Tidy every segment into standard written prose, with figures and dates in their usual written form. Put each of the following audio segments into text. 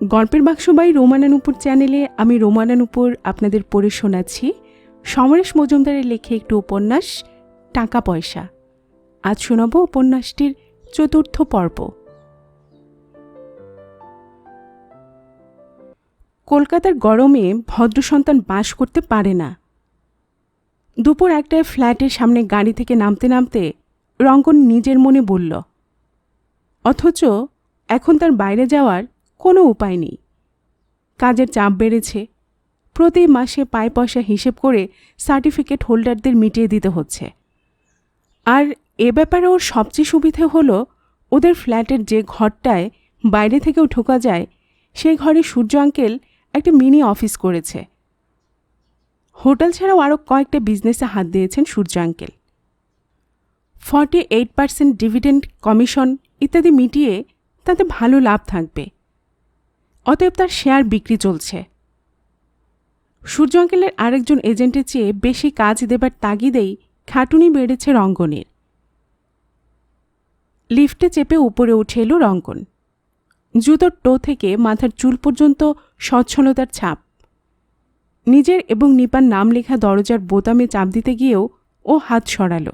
গল্পের বাক্স বাই রোমানানুপুর চ্যানেলে আমি রোমানানুপুর আপনাদের পড়ে শোনাচ্ছি সমরেশ মজুমদারের লেখে একটি উপন্যাস টাকা পয়সা। আজ শোনাব উপন্যাসটির ৪র্থ পর্ব। কলকাতার গরমে ভদ্রসন্তান বাস করতে পারে না। দুপুর ১টায় ফ্ল্যাটের সামনে গাড়ি থেকে নামতে নামতে রঙ্গন নিজের মনে বলল, অথচ এখন তার বাইরে যাওয়ার কোনো উপায় নেই। কাজের চাপ বেড়েছে, প্রতি মাসে পায় পয়সা হিসেব করে সার্টিফিকেট হোল্ডারদের মিটিয়ে দিতে হচ্ছে। আর এ ব্যাপারে ওর সবচেয়ে সুবিধে হলো ওদের ফ্ল্যাটের যে ঘরটায় বাইরে থেকেও ঢোকা যায় সেই ঘরে সূর্য আঙ্কেল একটা মিনি অফিস করেছে। হোটেল ছাড়াও আরও কয়েকটা বিজনেসে হাত দিয়েছেন সূর্য আঙ্কেল। 48% ডিভিডেন্ড, কমিশন ইত্যাদি মিটিয়ে তাতে ভালো লাভ থাকবে। অতএব তার শেয়ার বিক্রি চলছে। সূর্য আঙ্কেলের আরেকজন এজেন্টের চেয়ে বেশি কাজ দেবার তাগিদেই খাটুনি বেড়েছে রঙ্গনের। লিফটে চেপে উপরে উঠে এলো রঙ্গন। জুতোর টো থেকে মাথার চুল পর্যন্ত স্বচ্ছলতার ছাপ। নিজের এবং নিপার নাম লেখা দরজার বোতামে চাপ দিতে গিয়েও ও হাত সরাল।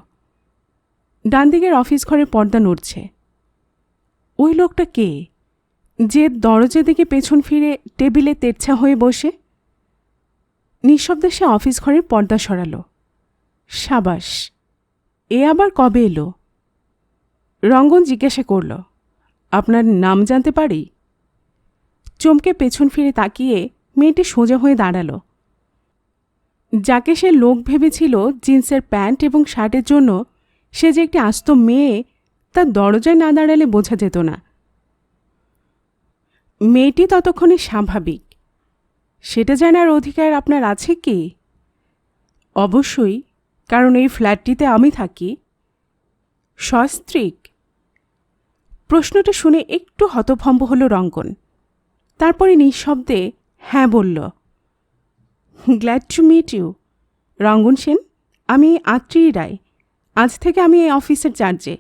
ডান দিকের অফিস ঘরের পর্দা নড়ছে। ওই লোকটা কে, যে দরজা দিকে পেছন ফিরে টেবিলে তেরছা হয়ে বসে? নিঃশব্দে সে অফিস ঘরের পর্দা সরাল। সাবাস, এ আবার কবে এলো? রঙ্গন জিজ্ঞাসা করল, আপনার নাম জানতে পারি? চমকে পেছন ফিরে তাকিয়ে মেয়েটি সোজা হয়ে দাঁড়াল। যাকে সে লোক ভেবেছিল জিন্সের প্যান্ট এবং শার্টের জন্য, সে যে একটি আস্ত মেয়ে তার দরজায় না দাঁড়ালে বোঝা যেত না। মেয়েটি ততক্ষণে স্বাভাবিক। সেটা জানার অধিকার আপনার আছে কি? অবশ্যই, কারণ এই ফ্ল্যাটটিতে আমি থাকি। সস্ত্রীক? প্রশ্নটা শুনে একটু হতভম্ব হল রঙ্গন। তারপরে নিঃশব্দে হ্যাঁ বলল। Glad to meet you. Rangan Sen, আমি আত্রি রায়। আজ থেকে আমি এই অফিসের চার্জে।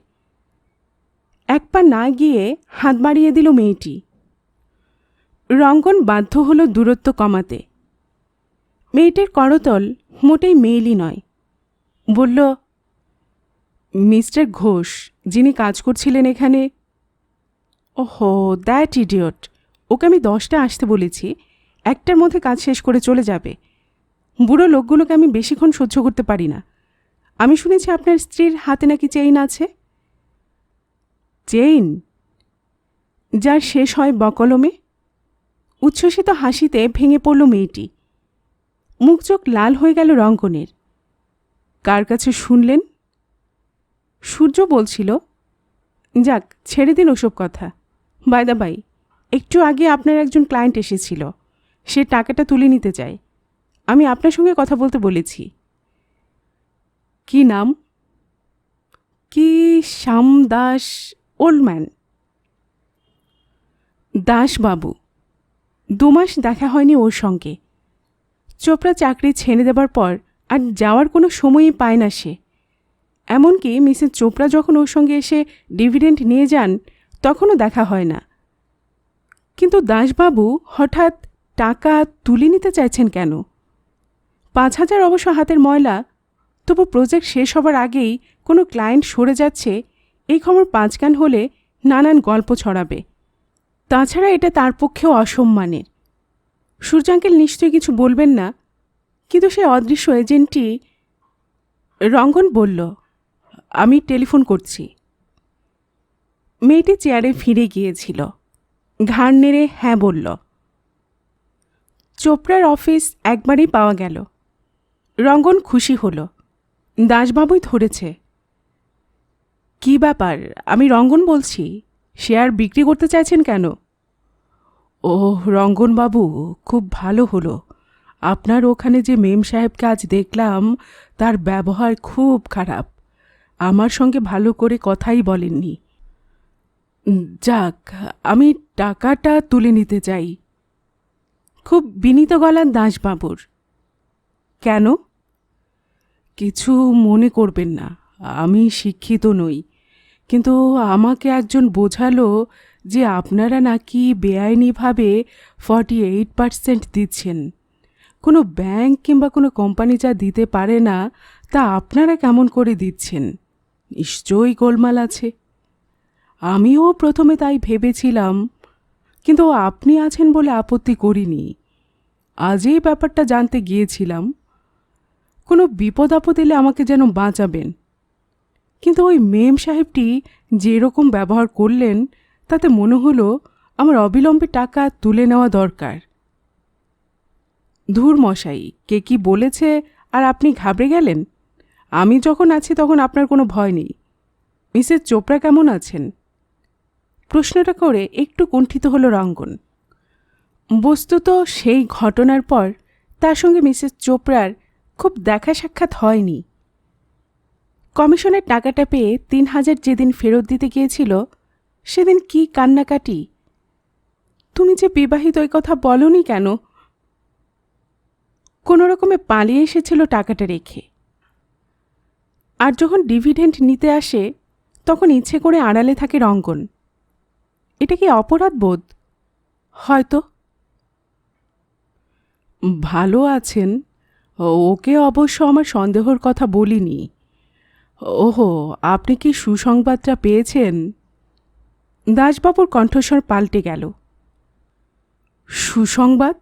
এক পা না গিয়ে হাত বাড়িয়ে দিল মেয়েটি। রঙ্গন বাধ্য হল দূরত্ব কমাতে। মেয়েটির করতল মোটেই মেয়েলি নয়। বলল, মিস্টার ঘোষ, যিনি কাজ করছিলেন এখানে। ওহো, দ্যাট ইডিয়ট। ওকে আমি 10টায় আসতে বলেছি, 1টার মধ্যে কাজ শেষ করে চলে যাবে। বুড়ো লোকগুলোকে আমি বেশিক্ষণ সহ্য করতে পারি না। আমি শুনেছি আপনার স্ত্রীর হাতে নাকি চেইন আছে। চেইন? যার শেষ হয় বকলমে? উচ্ছ্বসিত হাসিতে ভেঙে পড়ল মেয়েটি। মুখ চোখ লাল হয়ে গেল রঙ্গনের। কার কাছে শুনলেন? সূর্য বলছিল। যাক, ছেড়ে দিন ওসব কথা। বাই দা বাই, একটু আগে আপনার একজন ক্লায়েন্ট এসেছিল। সে টাকাটা তুলে নিতে চায়। আমি আপনার সঙ্গে কথা বলতে বলেছি। কি নাম? কি শ্যাম দাস, ওল্ড ম্যান। দাসবাবু। 2 মাস দেখা হয়নি ওর সঙ্গে। চোপড়া চাকরি ছেড়ে দেবার পর আর যাওয়ার কোনো সময়ই পায় না সে। এমনকি মিসেস চোপড়া যখন ওর সঙ্গে এসে ডিভিডেন্ড নিয়ে যান তখনও দেখা হয় না। কিন্তু দাসবাবু হঠাৎ টাকা তুলে নিতে চাইছেন কেন? 5,000 অবশ্য হাতের ময়লা, তবু প্রজেক্ট শেষ হবার আগেই কোনো ক্লায়েন্ট সরে যাচ্ছে এই খবর 5 কান হলে নানান গল্প ছড়াবে। তাছাড়া এটা তার পক্ষেও অসম্মানের। সূর্যাঙ্কেল নিশ্চয়ই কিছু বলবেন না, কিন্তু সে অদৃশ্য এজেন্টটি। রঙ্গন বলল, আমি টেলিফোন করছি। মেয়েটি চেয়ারে ফিরে গিয়েছিল। ঘাড় নেড়ে হ্যাঁ বলল। চোপড়ার অফিস একবারেই পাওয়া গেল। রঙ্গন খুশি হল। দাসবাবুই ধরেছে। কি ব্যাপার? আমি রঙ্গন বলছি। শেয়ার বিক্রি করতে চাইছেন কেন? ওহ রঙ্গনবাবু, খুব ভালো হলো। আপনার ওখানে যে মেম সাহেবকে আজ দেখলাম, তার ব্যবহার খুব খারাপ। আমার সঙ্গে ভালো করে কথাই বলেননি। যাক, আমি টাকাটা তুলে নিতে চাই। খুব বিনীত গলার দাসবাবুর। কেন? কিছু মনে করবেন না, আমি শিক্ষিত নই, কিন্তু আমাকে একজন বোঝালো যে আপনারা নাকি বেআইনিভাবে 48% দিচ্ছেন। কোনো ব্যাংক কিংবা কোনো কোম্পানি যা দিতে পারে না তা আপনারা কেমন করে দিচ্ছেন? নিশ্চয়ই গোলমাল আছে। আমিও প্রথমে তাই ভেবেছিলাম, কিন্তু আপনি আছেন বলে আপত্তি করিনি। আজই ব্যাপারটা জানতে গিয়েছিলাম। কোনো বিপদ আপদ এলে আমাকে যেন বাঁচাবেন। কিন্তু ওই মেম সাহেবটি যেরকম ব্যবহার করলেন তাতে মনে হলো আমার অবিলম্বে টাকা তুলে নেওয়া দরকার। ধুর মশাই, কে কি বলেছে আর আপনি ঘাবড়ে গেলেন? আমি যখন আছি তখন আপনার কোনো ভয় নেই। মিসেস চোপড়া কেমন আছেন? প্রশ্নটা করে একটু কুণ্ঠিত হলো রঙ্গন। বস্তুত সেই ঘটনার পর তার সঙ্গে মিসেস চোপড়ার খুব দেখা সাক্ষাৎ হয়নি। কমিশনের টাকাটা পেয়ে 3,000 যেদিন ফেরত দিতে গিয়েছিল সেদিন কি কান্নাকাটি! তুমি যে বিবাহিত ওই কথা বলনি কেন? কোনো রকমে পালিয়ে এসেছিল টাকাটা রেখে। আর যখন ডিভিডেন্ড নিতে আসে তখন ইচ্ছে করে আড়ালে থাকে রঙ্গন। এটা কি অপরাধ বোধ? হয়তো। ভালো আছেন? ওকে অবশ্য আমার সন্দেহর কথা বলিনি। ওহো, আপনি কি সুসংবাদটা পেয়েছেন? দাসবাবুর কণ্ঠস্বর পাল্টে গেল। সুসংবাদ?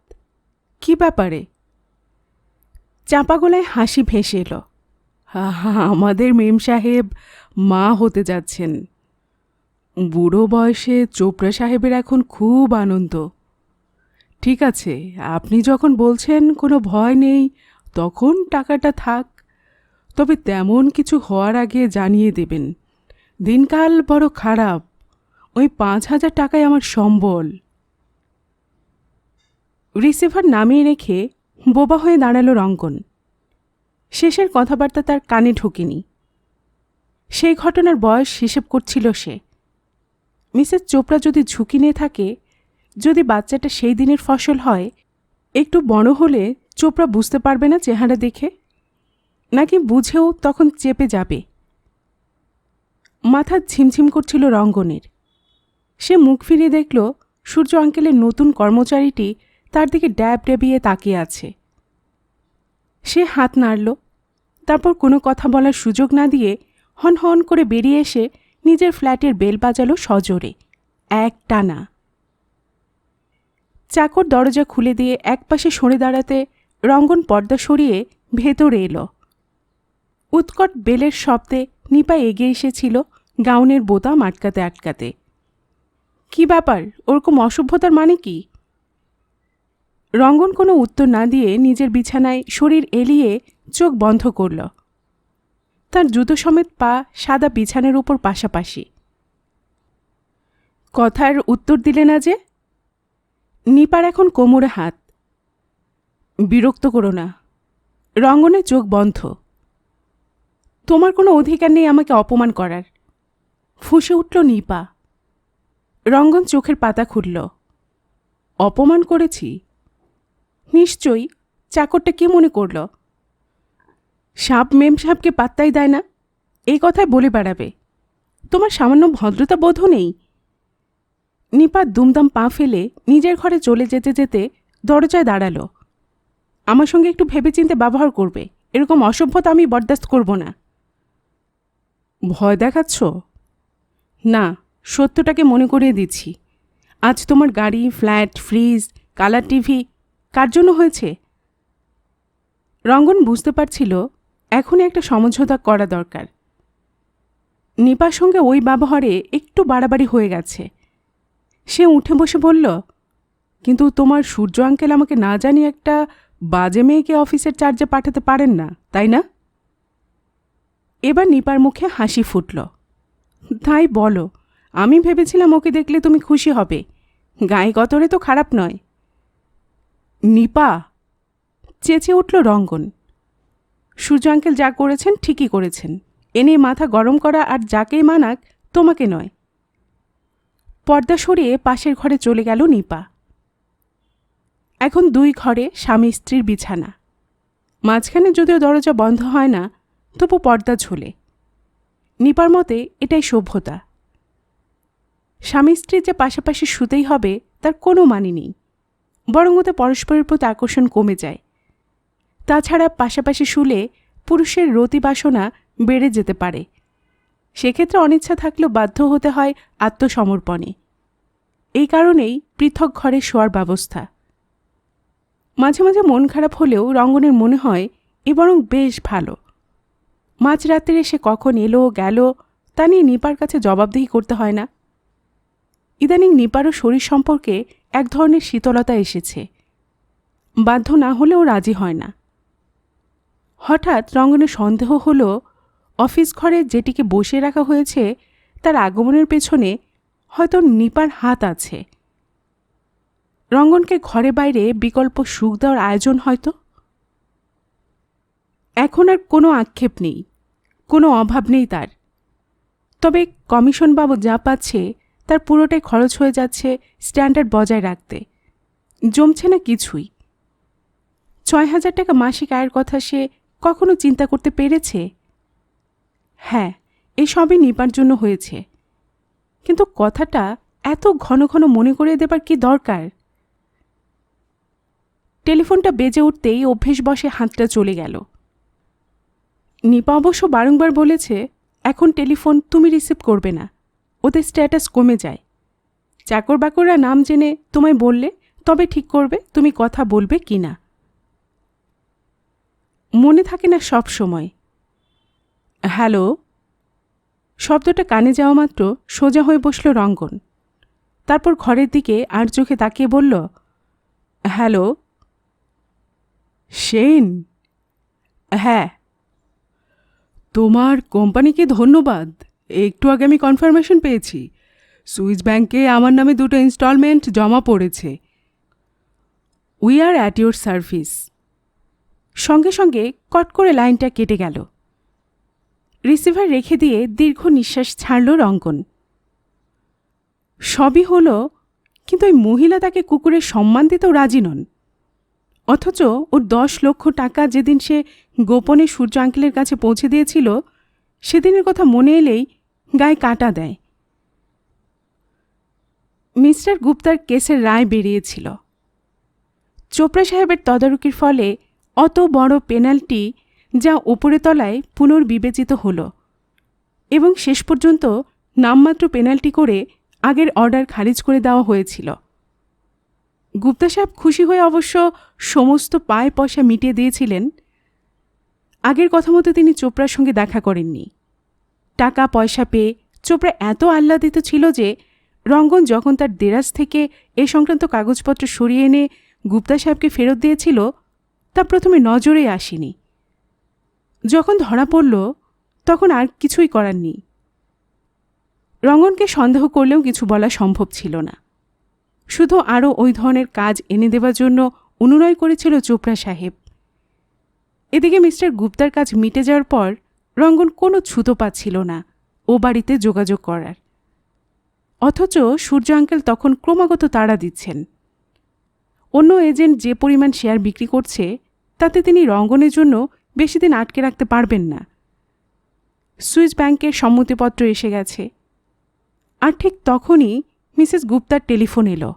কি ব্যাপারে? চাপা গলায় হাসি ভেসে এলো। আমাদের মেম সাহেব মা হতে যাচ্ছেন। বুড়ো বয়সে চোপড়া সাহেবের এখন খুব আনন্দ। ঠিক আছে, আপনি যখন বলছেন কোনো ভয় নেই, তখন টাকাটা থাক। তবে তেমন কিছু হওয়ার আগে জানিয়ে দেবেন। দিনকাল বড় খারাপ। ওই 5,000 টাকায় আমার সম্বল। রিসিভার নামিয়ে রেখে বোবা হয়ে দাঁড়ালো রঙ্গন। শেষের কথাবার্তা তার কানে ঢোকেনি। সেই ঘটনার বয়স হিসেব করছিল সে। মিসেস চোপড়া যদি ঝুঁকি নিয়ে থাকে, যদি বাচ্চাটা সেই দিনের ফসল হয়, একটু বড় হলে চোপড়া বুঝতে পারবে না চেহারা দেখে, নাকি বুঝেও তখন চেপে যাবে। মাথা ঝিমঝিম করছিল রঙ্গনের। সে মুখ ফিরিয়ে দেখল সূর্য আঙ্কেলের নতুন কর্মচারীটি তার দিকে ড্যাব ড্যাবিয়ে তাকিয়ে আছে। সে হাত নাড়ল, তারপর কোনো কথা বলার সুযোগ না দিয়ে হন হন করে বেরিয়ে এসে নিজের ফ্ল্যাটের বেল বাজালো সজোরে, এক টানা। চাকর দরজা খুলে দিয়ে একপাশে সরে দাঁড়াতে রঙ্গন পর্দা সরিয়ে ভেতরে এলো। উৎকট বেলের শব্দে নিপা এগিয়ে এসেছিল গাউনের বোতাম আটকাতে আটকাতে। কি ব্যাপার, ওরকম অসভ্যতার মানে কি? রঙ্গন কোনো উত্তর না দিয়ে নিজের বিছানায় শরীর এলিয়ে চোখ বন্ধ করল। তার জুতো সমেত পা সাদা বিছানার উপর পাশাপাশি। কথার উত্তর দিলে না যে? নিপার এখন কোমরে হাত। বিরক্ত করো না। রঙ্গনের চোখ বন্ধ। তোমার কোনো অধিকার নেই আমাকে অপমান করার। ফুঁসে উঠল নিপা। রঙ্গন চোখের পাতা খুলল। অপমান করেছি? নিশ্চয়ই। চাকরটা কি মনে করল? সাপ মেম সাহেবকে পাত্তাই দেয় না, এই কথায় বলে বেড়াবে। তোমার সামান্য ভদ্রতা বোধও নেই। নিপা দুমদাম পা ফেলে নিজের ঘরে চলে যেতে যেতে দরজায় দাঁড়াল। আমার সঙ্গে একটু ভেবেচিন্তে ব্যবহার করবে, এরকম অসভ্যতা আমি বরদাস্ত করব না। ভয় দেখাচ্ছ? না, সত্যটাকে মনে করিয়ে দিচ্ছি। আজ তোমার গাড়ি, ফ্ল্যাট, ফ্রিজ, কালার টিভি কার জন্য হয়েছে? রঙ্গন বুঝতে পারছিল এখনই একটা সমঝোতা করা দরকার। নিপার সঙ্গে ওই ব্যবহারে একটু বাড়াবাড়ি হয়ে গেছে। সে উঠে বসে বলল, কিন্তু তোমার সূর্য আঙ্কেল আমাকে না জানিয়ে একটা বাজে মেয়েকে অফিসের চার্জে পাঠাতে পারেন না, তাই না? এবার নিপার মুখে হাসি ফুটল। তাই বলো, আমি ভেবেছিলাম ওকে দেখলে তুমি খুশি হবে। গায়ে গতরে তো খারাপ নয়। নিপা, চেঁচে উঠল রঙ্গন। সূর্য আঙ্কেল যা করেছেন ঠিকই করেছেন। এ নিয়ে মাথা গরম করা আর যাকেই মানাক, তোমাকে নয়। পর্দা সরিয়ে পাশের ঘরে চলে গেল নিপা। এখন দুই ঘরে স্বামী স্ত্রীর বিছানা। মাঝখানে যদিও দরজা বন্ধ হয় না, তবু পর্দা ঝোলে। নিপার মতে এটাই সভ্যতা। স্বামী স্ত্রীর যে পাশাপাশি শুতেই হবে তার কোনো মানে নেই, বরং ওতে পরস্পরের প্রতি আকর্ষণ কমে যায়। তাছাড়া পাশাপাশি শুলে পুরুষের রতি বাসনা বেড়ে যেতে পারে। সেক্ষেত্রে অনিচ্ছা থাকলেও বাধ্য হতে হয় আত্মসমর্পণে। এই কারণেই পৃথক ঘরে শোয়ার ব্যবস্থা। মাঝে মাঝে মন খারাপ হলেও রঙ্গনের মনে হয় এ বরং বেশ ভালো। মাঝরাত্রে সে কখন এলো গেল তা নিয়ে নিপার কাছে জবাবদিহি করতে হয় না। ইদানিং নিপারও শরীর সম্পর্কে এক ধরনের শীতলতা এসেছে। বাধ্য না হলেও রাজি হয় না। হঠাৎ রঙ্গনের সন্দেহ হলো অফিস ঘরে যেটিকে বসিয়ে রাখা হয়েছে তার আগমনের পেছনে হয়তো নিপার হাত আছে। রঙ্গনকে ঘরে বাইরে বিকল্প সুখ দেওয়ার আয়োজন হয়তো। এখন আর কোনো আক্ষেপ নেই, কোনো অভাব নেই তার। তবে কমিশন বাবু যা পাচ্ছে তার পুরোটাই খরচ হয়ে যাচ্ছে স্ট্যান্ডার্ড বজায় রাখতে। জমছে না কিছুই। ৬,০০০ টাকা মাসিক আয়ের কথা সে কখনো চিন্তা করতে পেরেছে? হ্যাঁ, এসবই নিপার জন্য হয়েছে, কিন্তু কথাটা এত ঘন ঘন মনে করে দেবার কি দরকার? টেলিফোনটা বেজে উঠতেই অভ্যেসবশে হাতটা চলে গেল। নিপা অবশ্য বারংবার বলেছে এখন টেলিফোন তুমি রিসিভ করবে না, ওদের স্ট্যাটাস কমে যায়। চাকর বাকররা নাম জেনে তোমায় বললে তবে ঠিক করবে তুমি কথা বলবে কি না। মনে থাকে না সব সময়। হ্যালো শব্দটা কানে যাওয়া মাত্র সোজা হয়ে বসল রঙ্গন। তারপর ঘরের দিকে আর চোখে তাকিয়ে বলল, হ্যালো সেন? হ্যাঁ। তোমার কোম্পানিকে ধন্যবাদ। একটু আগে আমি কনফার্মেশন পেয়েছি সুইস ব্যাংকে আমার নামে 2টো ইনস্টলমেন্ট জমা পড়েছে। We are at your service. সঙ্গে সঙ্গে কট করে লাইনটা কেটে গেল। রিসিভার রেখে দিয়ে দীর্ঘ নিঃশ্বাস ছাড়ল রঙ্গন। সবই হলো, কিন্তু ওই মহিলা তাকে কুকুরের সম্মান দিতেও রাজি নন। অথচ ওর 10 লক্ষ টাকা যেদিন সে গোপনে সূর্য আঙ্কেলের কাছে পৌঁছে দিয়েছিল সেদিনের কথা মনে এলেই গায়ে কাঁটা দেয়। মিস্টার গুপ্তার কেসের রায় বেরিয়েছিল। চোপড়া সাহেবের তদারকির ফলে অত বড় পেনাল্টি যা ওপরে তলায় পুনর্বিবেচিত হল এবং শেষ পর্যন্ত নামমাত্র পেনাল্টি করে আগের অর্ডার খারিজ করে দেওয়া হয়েছিল। গুপ্তা সাহেব খুশি হয়ে অবশ্য সমস্ত পায় পয়সা মিটিয়ে দিয়েছিলেন। আগের কথা মতো তিনি চোপড়ার সঙ্গে দেখা করেননি। টাকা পয়সা পেয়ে চোপড়া এত আহ্লাদিত ছিল যে রঙ্গন যখন তার দেরাজ থেকে এ সংক্রান্ত কাগজপত্র সরিয়ে এনে গুপ্তা সাহেবকে ফেরত দিয়েছিল তা প্রথমে নজরে আসেনি। যখন ধরা পড়ল তখন আর কিছুই করার নেই। রঙ্গনকে সন্দেহ করলেও কিছু বলা সম্ভব ছিল না। শুধু আরও ওই ধরনের কাজ এনে দেওয়ার জন্য অনুনয় করেছিল চোপড়া সাহেব। এদিকে মিস্টার গুপ্তার কাজ মিটে যাওয়ার পর রঙ্গন কোনো ছুতো পাচ্ছিল না ও বাড়িতে যোগাযোগ করার। অথচ সূর্য আঙ্কেল তখন ক্রমাগত তাড়া দিচ্ছেন। অন্য এজেন্ট যে পরিমাণ শেয়ার বিক্রি করছে তাতে তিনি রঙ্গনের জন্য বেশি দিন আটকে রাখতে পারবেন না। সুইস ব্যাংকের সম্মতিপত্র এসে গেছে। আর ঠিক তখনই মিসেস গুপ্তার টেলিফোন এলো।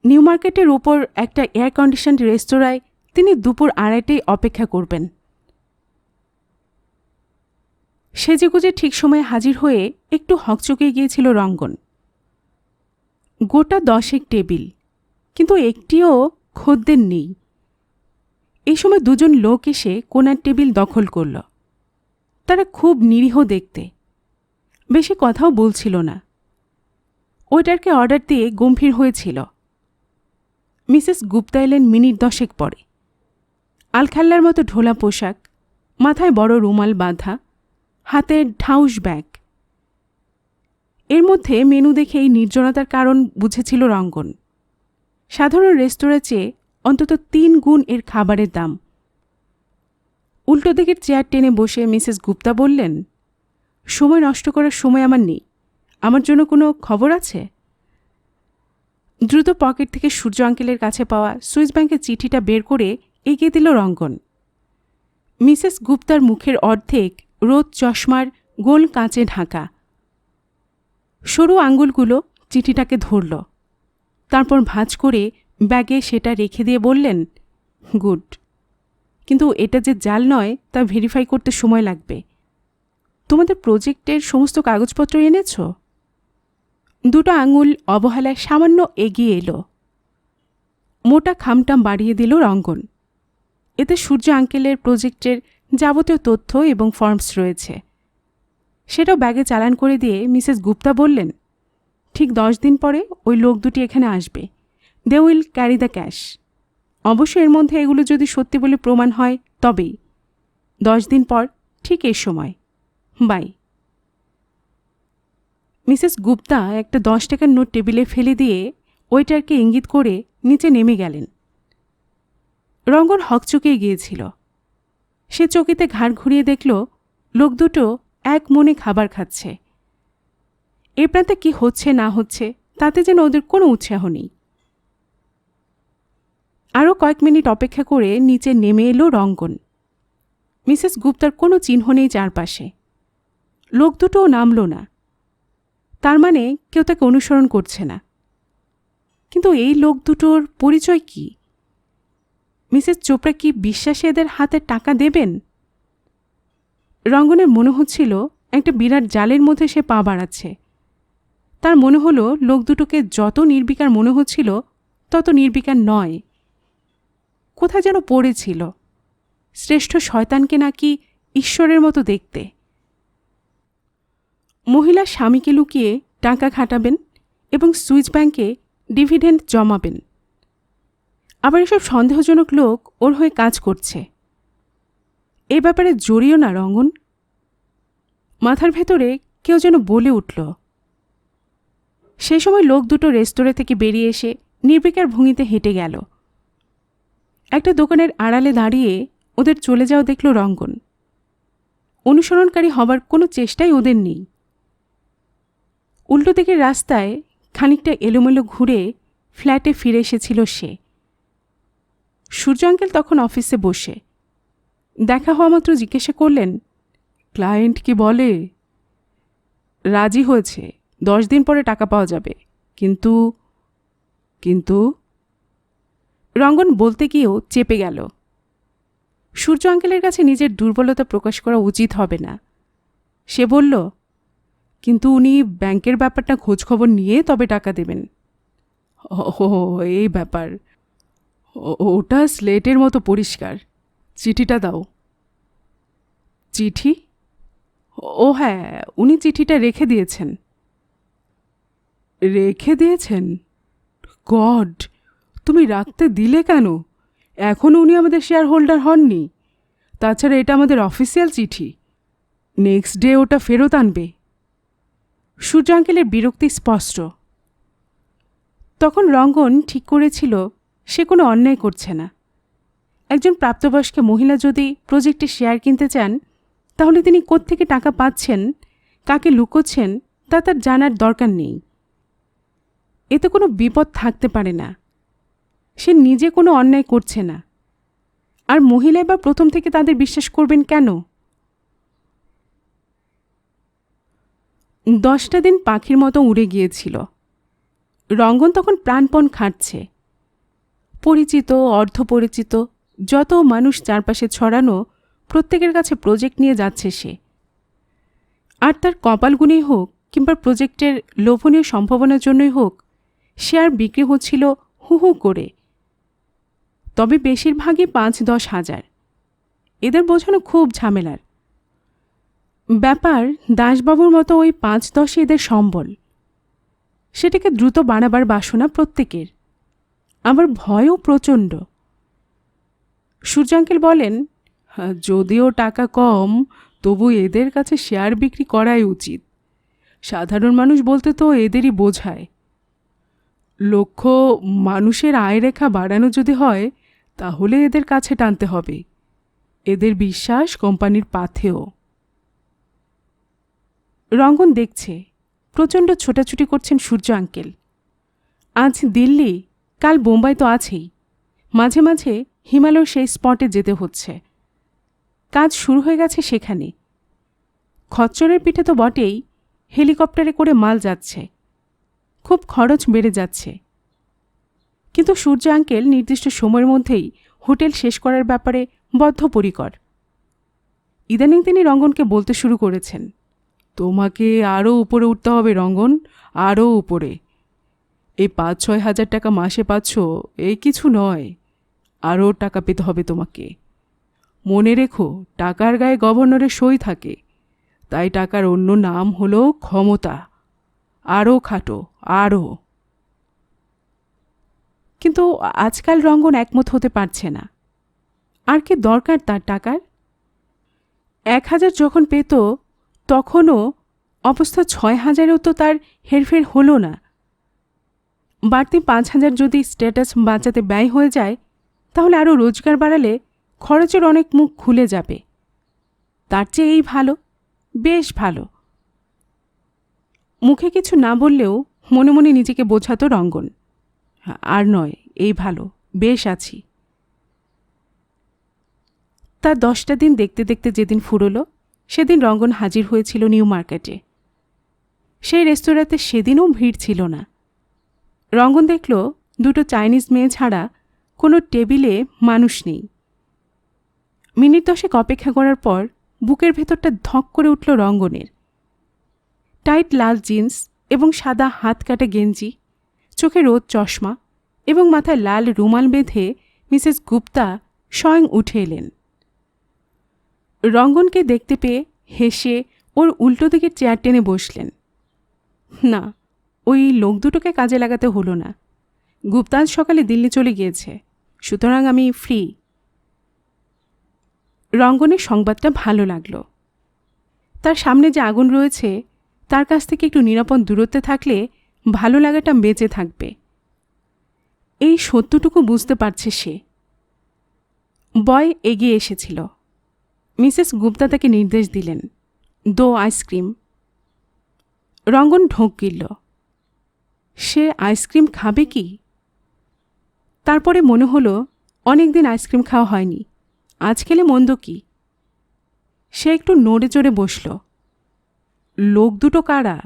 নিউ মার্কেটের উপর একটা এয়ার কন্ডিশনড রেস্তোরাঁয় তিনি দুপুর 2:30টায় অপেক্ষা করবেন। সেজেগুজে ঠিক সময়ে হাজির হয়ে একটু হকচকে গিয়েছিল রঙ্গন। গোটা 10 টেবিল, কিন্তু একটিও খদ্দের নেই। এই সময় 2জন লোক এসে কোনার টেবিল দখল করল। তারা খুব নিরীহ দেখতে, বেশি কথাও বলছিল না। ওয়েটারকে অর্ডার দিয়ে গম্ভীর হয়েছিল। মিসেস গুপ্তা এলেন মিনিট 10 পরে। আলখাল্লার মতো ঢোলা পোশাক, মাথায় বড় রুমাল বাঁধা, হাতে ঢাউস ব্যাগ। এর মধ্যে মেনু দেখে এই নির্জনতার কারণ বুঝেছিল রঙ্গন। সাধারণ রেস্তোরাঁ চেয়ে অন্তত 3 গুণ এর খাবারের দাম। উল্টো দিকের চেয়ার টেনে বসে মিসেস গুপ্তা বললেন, সময় নষ্ট করার সময় আমার নেই। আমার জন্য কোনো খবর আছে? দ্রুত পকেট থেকে সূর্য আঙ্কেলের কাছে পাওয়া সুইস ব্যাংকের চিঠিটা বের করে এগিয়ে দিল রঙ্গন। মিসেস গুপ্তার মুখের অর্ধেক রোদ চশমার গোল কাঁচে ঢাকা। সরু আঙুলগুলো চিঠিটাকে ধরল, তারপর ভাঁজ করে ব্যাগে সেটা রেখে দিয়ে বললেন, গুড, কিন্তু এটা যে জাল নয় তা ভেরিফাই করতে সময় লাগবে। তোমাদের প্রজেক্টের সমস্ত কাগজপত্র এনেছ? দুটো আঙুল অবহেলায় সামান্য এগিয়ে এলো। মোটা খামটাম বাড়িয়ে দিল রঙ্গন। এতে সূর্য আঙ্কেলের প্রজেক্টের যাবতীয় তথ্য এবং ফর্মস রয়েছে। সেটাও ব্যাগে চালান করে দিয়ে মিসেস গুপ্তা বললেন, ঠিক 10 দিন পরে ওই লোক দুটি এখানে আসবে। They will carry the cash. অবশ্য এর মধ্যে এগুলো যদি সত্যি বলে প্রমাণ হয় তবেই। 10 দিন পর ঠিক এই সময়। বাই। মিসেস গুপ্তা একটা 10 টাকার নোট টেবিলে ফেলে দিয়ে ওয়েটারকে ইঙ্গিত করে নিচে নেমে গেলেন। রঙ্গন হকচকিয়ে গিয়েছিল। সে চকিতে ঘাড় ঘুরিয়ে দেখল লোক দুটো এক মনে খাবার খাচ্ছে। এ প্রান্তে কি হচ্ছে না হচ্ছে তাতে যেন ওদের কোনো উৎসাহ নেই। আরও কয়েক মিনিট অপেক্ষা করে নিচে নেমে এলো রঙ্গন। মিসেস গুপ্তার কোনো চিহ্ন নেই চারপাশে। লোক দুটোও নামল না। তার মানে কেউ তাকে অনুসরণ করছে না। কিন্তু এই লোক দুটোর পরিচয় কি? মিসেস চোপড়া কি বিশ্বাসে এদের হাতে টাকা দেবেন? রঙ্গনের মনে হচ্ছিল একটা বিরাট জালের মধ্যে সে পা বাড়াচ্ছে। তার মনে হলো লোক দুটোকে যত নির্বিকার মনে হচ্ছিল তত নির্বিকার নয়। কোথায় যেন পড়েছিল, শ্রেষ্ঠ শয়তানকে নাকি ঈশ্বরের মতো দেখতে। মহিলা স্বামীকে লুকিয়ে টাকা খাটাবেন এবং সুইস ব্যাংকে ডিভিডেন্ড জমাবেন। আবার এসব সন্দেহজনক লোক ওর হয়ে কাজ করছে। এ ব্যাপারে জড়িও না রঙ্গন। মাথার ভেতরে কেউ যেন বলে উঠল। সেই সময় লোক দুটো রেস্তোরাঁ থেকে বেরিয়ে এসে নির্বিকার ভঙ্গিতে হেঁটে গেল। একটা দোকানের আড়ালে দাঁড়িয়ে ওদের চলে যাওয়া দেখল রঙ্গন। অনুসরণকারী হবার কোনো চেষ্টাই ওদের নেই। উল্টো দিকের রাস্তায় খানিকটা এলোমেলো ঘুরে ফ্ল্যাটে ফিরে এসেছিল সে। সূর্য আঙ্কেল তখন অফিসে বসে। দেখা হওয়া মাত্র জিজ্ঞাসা করলেন, ক্লায়েন্ট কি বলে? রাজি হয়েছে, 10 দিন পরে টাকা পাওয়া যাবে। কিন্তু কিন্তু রঙ্গন বলতে গিয়েও চেপে গেল। সূর্য আঙ্কেলের কাছে নিজের দুর্বলতা প্রকাশ করা উচিত হবে না। সে বলল, কিন্তু উনি ব্যাংকের ব্যাপারটা খোঁজখবর নিয়ে তবে টাকা দেবেন। ও এই ব্যাপার, ওটা স্লেটের মতো পরিষ্কার। চিঠিটা দাও। চিঠি? ও হ্যাঁ, উনি চিঠিটা রেখে দিয়েছেন। রেখে দিয়েছেন? গড, তুমি রাখতে দিলে কেন? এখনও উনি আমাদের শেয়ার হোল্ডার হননি। তাছাড়া এটা আমাদের অফিসিয়াল চিঠি। নেক্সট ডে ওটা ফেরত আনবে। সূর্য আঙ্কেলের বিরক্তি স্পষ্ট। তখন রঙ্গন ঠিক করেছিল সে কোনো অন্যায় করছে না। একজন প্রাপ্তবয়স্ক মহিলা যদি প্রজেক্টে শেয়ার কিনতে চান, তাহলে তিনি কোত্থেকে টাকা পাচ্ছেন, কাকে লুকোচ্ছেন তা তার জানার দরকার নেই। এতে কোনো বিপদ থাকতে পারে না। সে নিজে কোনো অন্যায় করছে না। আর মহিলাই বা প্রথম থেকে তাদের বিশ্বাস করবেন কেন? 10টা দিন পাখির মতো উড়ে গিয়েছিল। রঙ্গন তখন প্রাণপণ খাটছে। পরিচিত অর্ধপরিচিত যত মানুষ চারপাশে ছড়ানো, প্রত্যেকের কাছে প্রজেক্ট নিয়ে যাচ্ছে সে। আর তার কপাল গুণেই হোক কিংবা প্রজেক্টের লোভনীয় সম্ভাবনার জন্যই হোক, শেয়ার বিক্রি হচ্ছিল হু হু করে। তবে বেশিরভাগই 5-10 হাজার। এদের বোঝানো খুব ঝামেলার ব্যাপার। দাসবাবুর মতো ওই 5-10 এদের সম্বল। সেটাকে দ্রুত বাড়াবার বাসনা প্রত্যেকের, আবার ভয়ও প্রচণ্ড। সূর্য আঙ্কেল বলেন, যদিও টাকা কম, তবু এদের কাছে শেয়ার বিক্রি করাই উচিত। সাধারণ মানুষ বলতে তো এদেরই বোঝায়। লক্ষ্য মানুষের আয়রেখা বাড়ানো যদি হয়, তাহলে এদের কাছে টানতে হবে। এদের বিশ্বাস কোম্পানির পাথেও। রঙ্গন দেখছে প্রচণ্ড ছোটাছুটি করছেন সূর্য আঙ্কেল। আজ দিল্লি, কাল বোম্বাই তো আছেই। মাঝে মাঝে হিমালয়ের সেই স্পটে যেতে হচ্ছে। কাজ শুরু হয়ে গেছে সেখানে। খচ্চরের পিঠে তো বটেই, হেলিকপ্টারে করে মাল যাচ্ছে, খুব খরচ বেড়ে যাচ্ছে। কিন্তু সূর্য আঙ্কেল নির্দিষ্ট সময়ের মধ্যেই হোটেল শেষ করার ব্যাপারে বদ্ধপরিকর। ইদানিং তিনি রঙ্গনকে বলতে শুরু করেছেন, তোমাকে আরও উপরে উঠতে হবে রঙ্গন, আরও উপরে। এই 5-6 হাজার টাকা মাসে পাচ্ছ, এই কিছু নয়, আরও টাকা পেতে হবে তোমাকে। মনে রেখো, টাকার গায়ে গভর্নরের সই থাকে, তাই টাকার অন্য নাম হলো ক্ষমতা। আরও খাটো, আরও। কিন্তু আজকাল রঙ্গন একমত হতে পারছে না। আর কি দরকার তার টাকার? 1,000 যখন পেত তখনও অবস্থা 6,000-এও তো তার হেরফের হলো না। বাড়তি 5,000 যদি স্ট্যাটাস বাঁচাতে ব্যয় হয়ে যায়, তাহলে আরও রোজগার বাড়ালে খরচের অনেক মুখ খুলে যাবে। তার চেয়ে এই ভালো, বেশ ভালো। মুখে কিছু না বললেও মনে মনে নিজেকে বোঝাতো রঙ্গন, আর নয়, এই ভালো, বেশ আছি। তার 10টা দিন দেখতে দেখতে যেদিন ফুরল, সেদিন রঙ্গন হাজির হয়েছিল নিউ মার্কেটে। সেই রেস্তোরাঁতে সেদিনও ভিড় ছিল না। রঙ্গন দেখল 2টো চাইনিজ মেয়ে ছাড়া কোনো টেবিলে মানুষ নেই। মিনিট 10 অপেক্ষা করার পর বুকের ভেতরটা ধক করে উঠল রঙ্গনের। টাইট লাল জিন্স এবং সাদা হাত কাটা গেঞ্জি, চোখে রোদ চশমা এবং মাথায় লাল রুমাল বেঁধে মিসেস গুপ্তা স্বয়ং উঠে এলেন। রঙ্গনকে দেখতে পেয়ে হেসে ওর উল্টো দিকের চেয়ার টেনে বসলেন। না, ওই লোক দুটোকে কাজে লাগাতে হলো না। গুপ্তা আজ সকালে দিল্লি চলে গিয়েছে, সুতরাং আমি ফ্রি। রঙ্গনের সংবাদটা ভালো লাগল। তার সামনে যে আগুন রয়েছে, তার কাছ থেকে একটু নিরাপদ দূরত্বে থাকলে ভালো লাগাটা বেঁচে থাকবে। এই সত্যটুকু বুঝতে পারছে সে। বয় এগিয়ে এসেছিল। মিসেস গুপ্তা তাকে নির্দেশ দিলেন, দো আইসক্রিম। রঙ্গন ঢোক গিলল। সে আইসক্রিম খাবে কি? তারপরে মনে হলো অনেকদিন আইসক্রিম খাওয়া হয়নি, আজ খেলে মন্দ কি? সে একটু নড়ে চড়ে বসল। লোক দুটো কারা?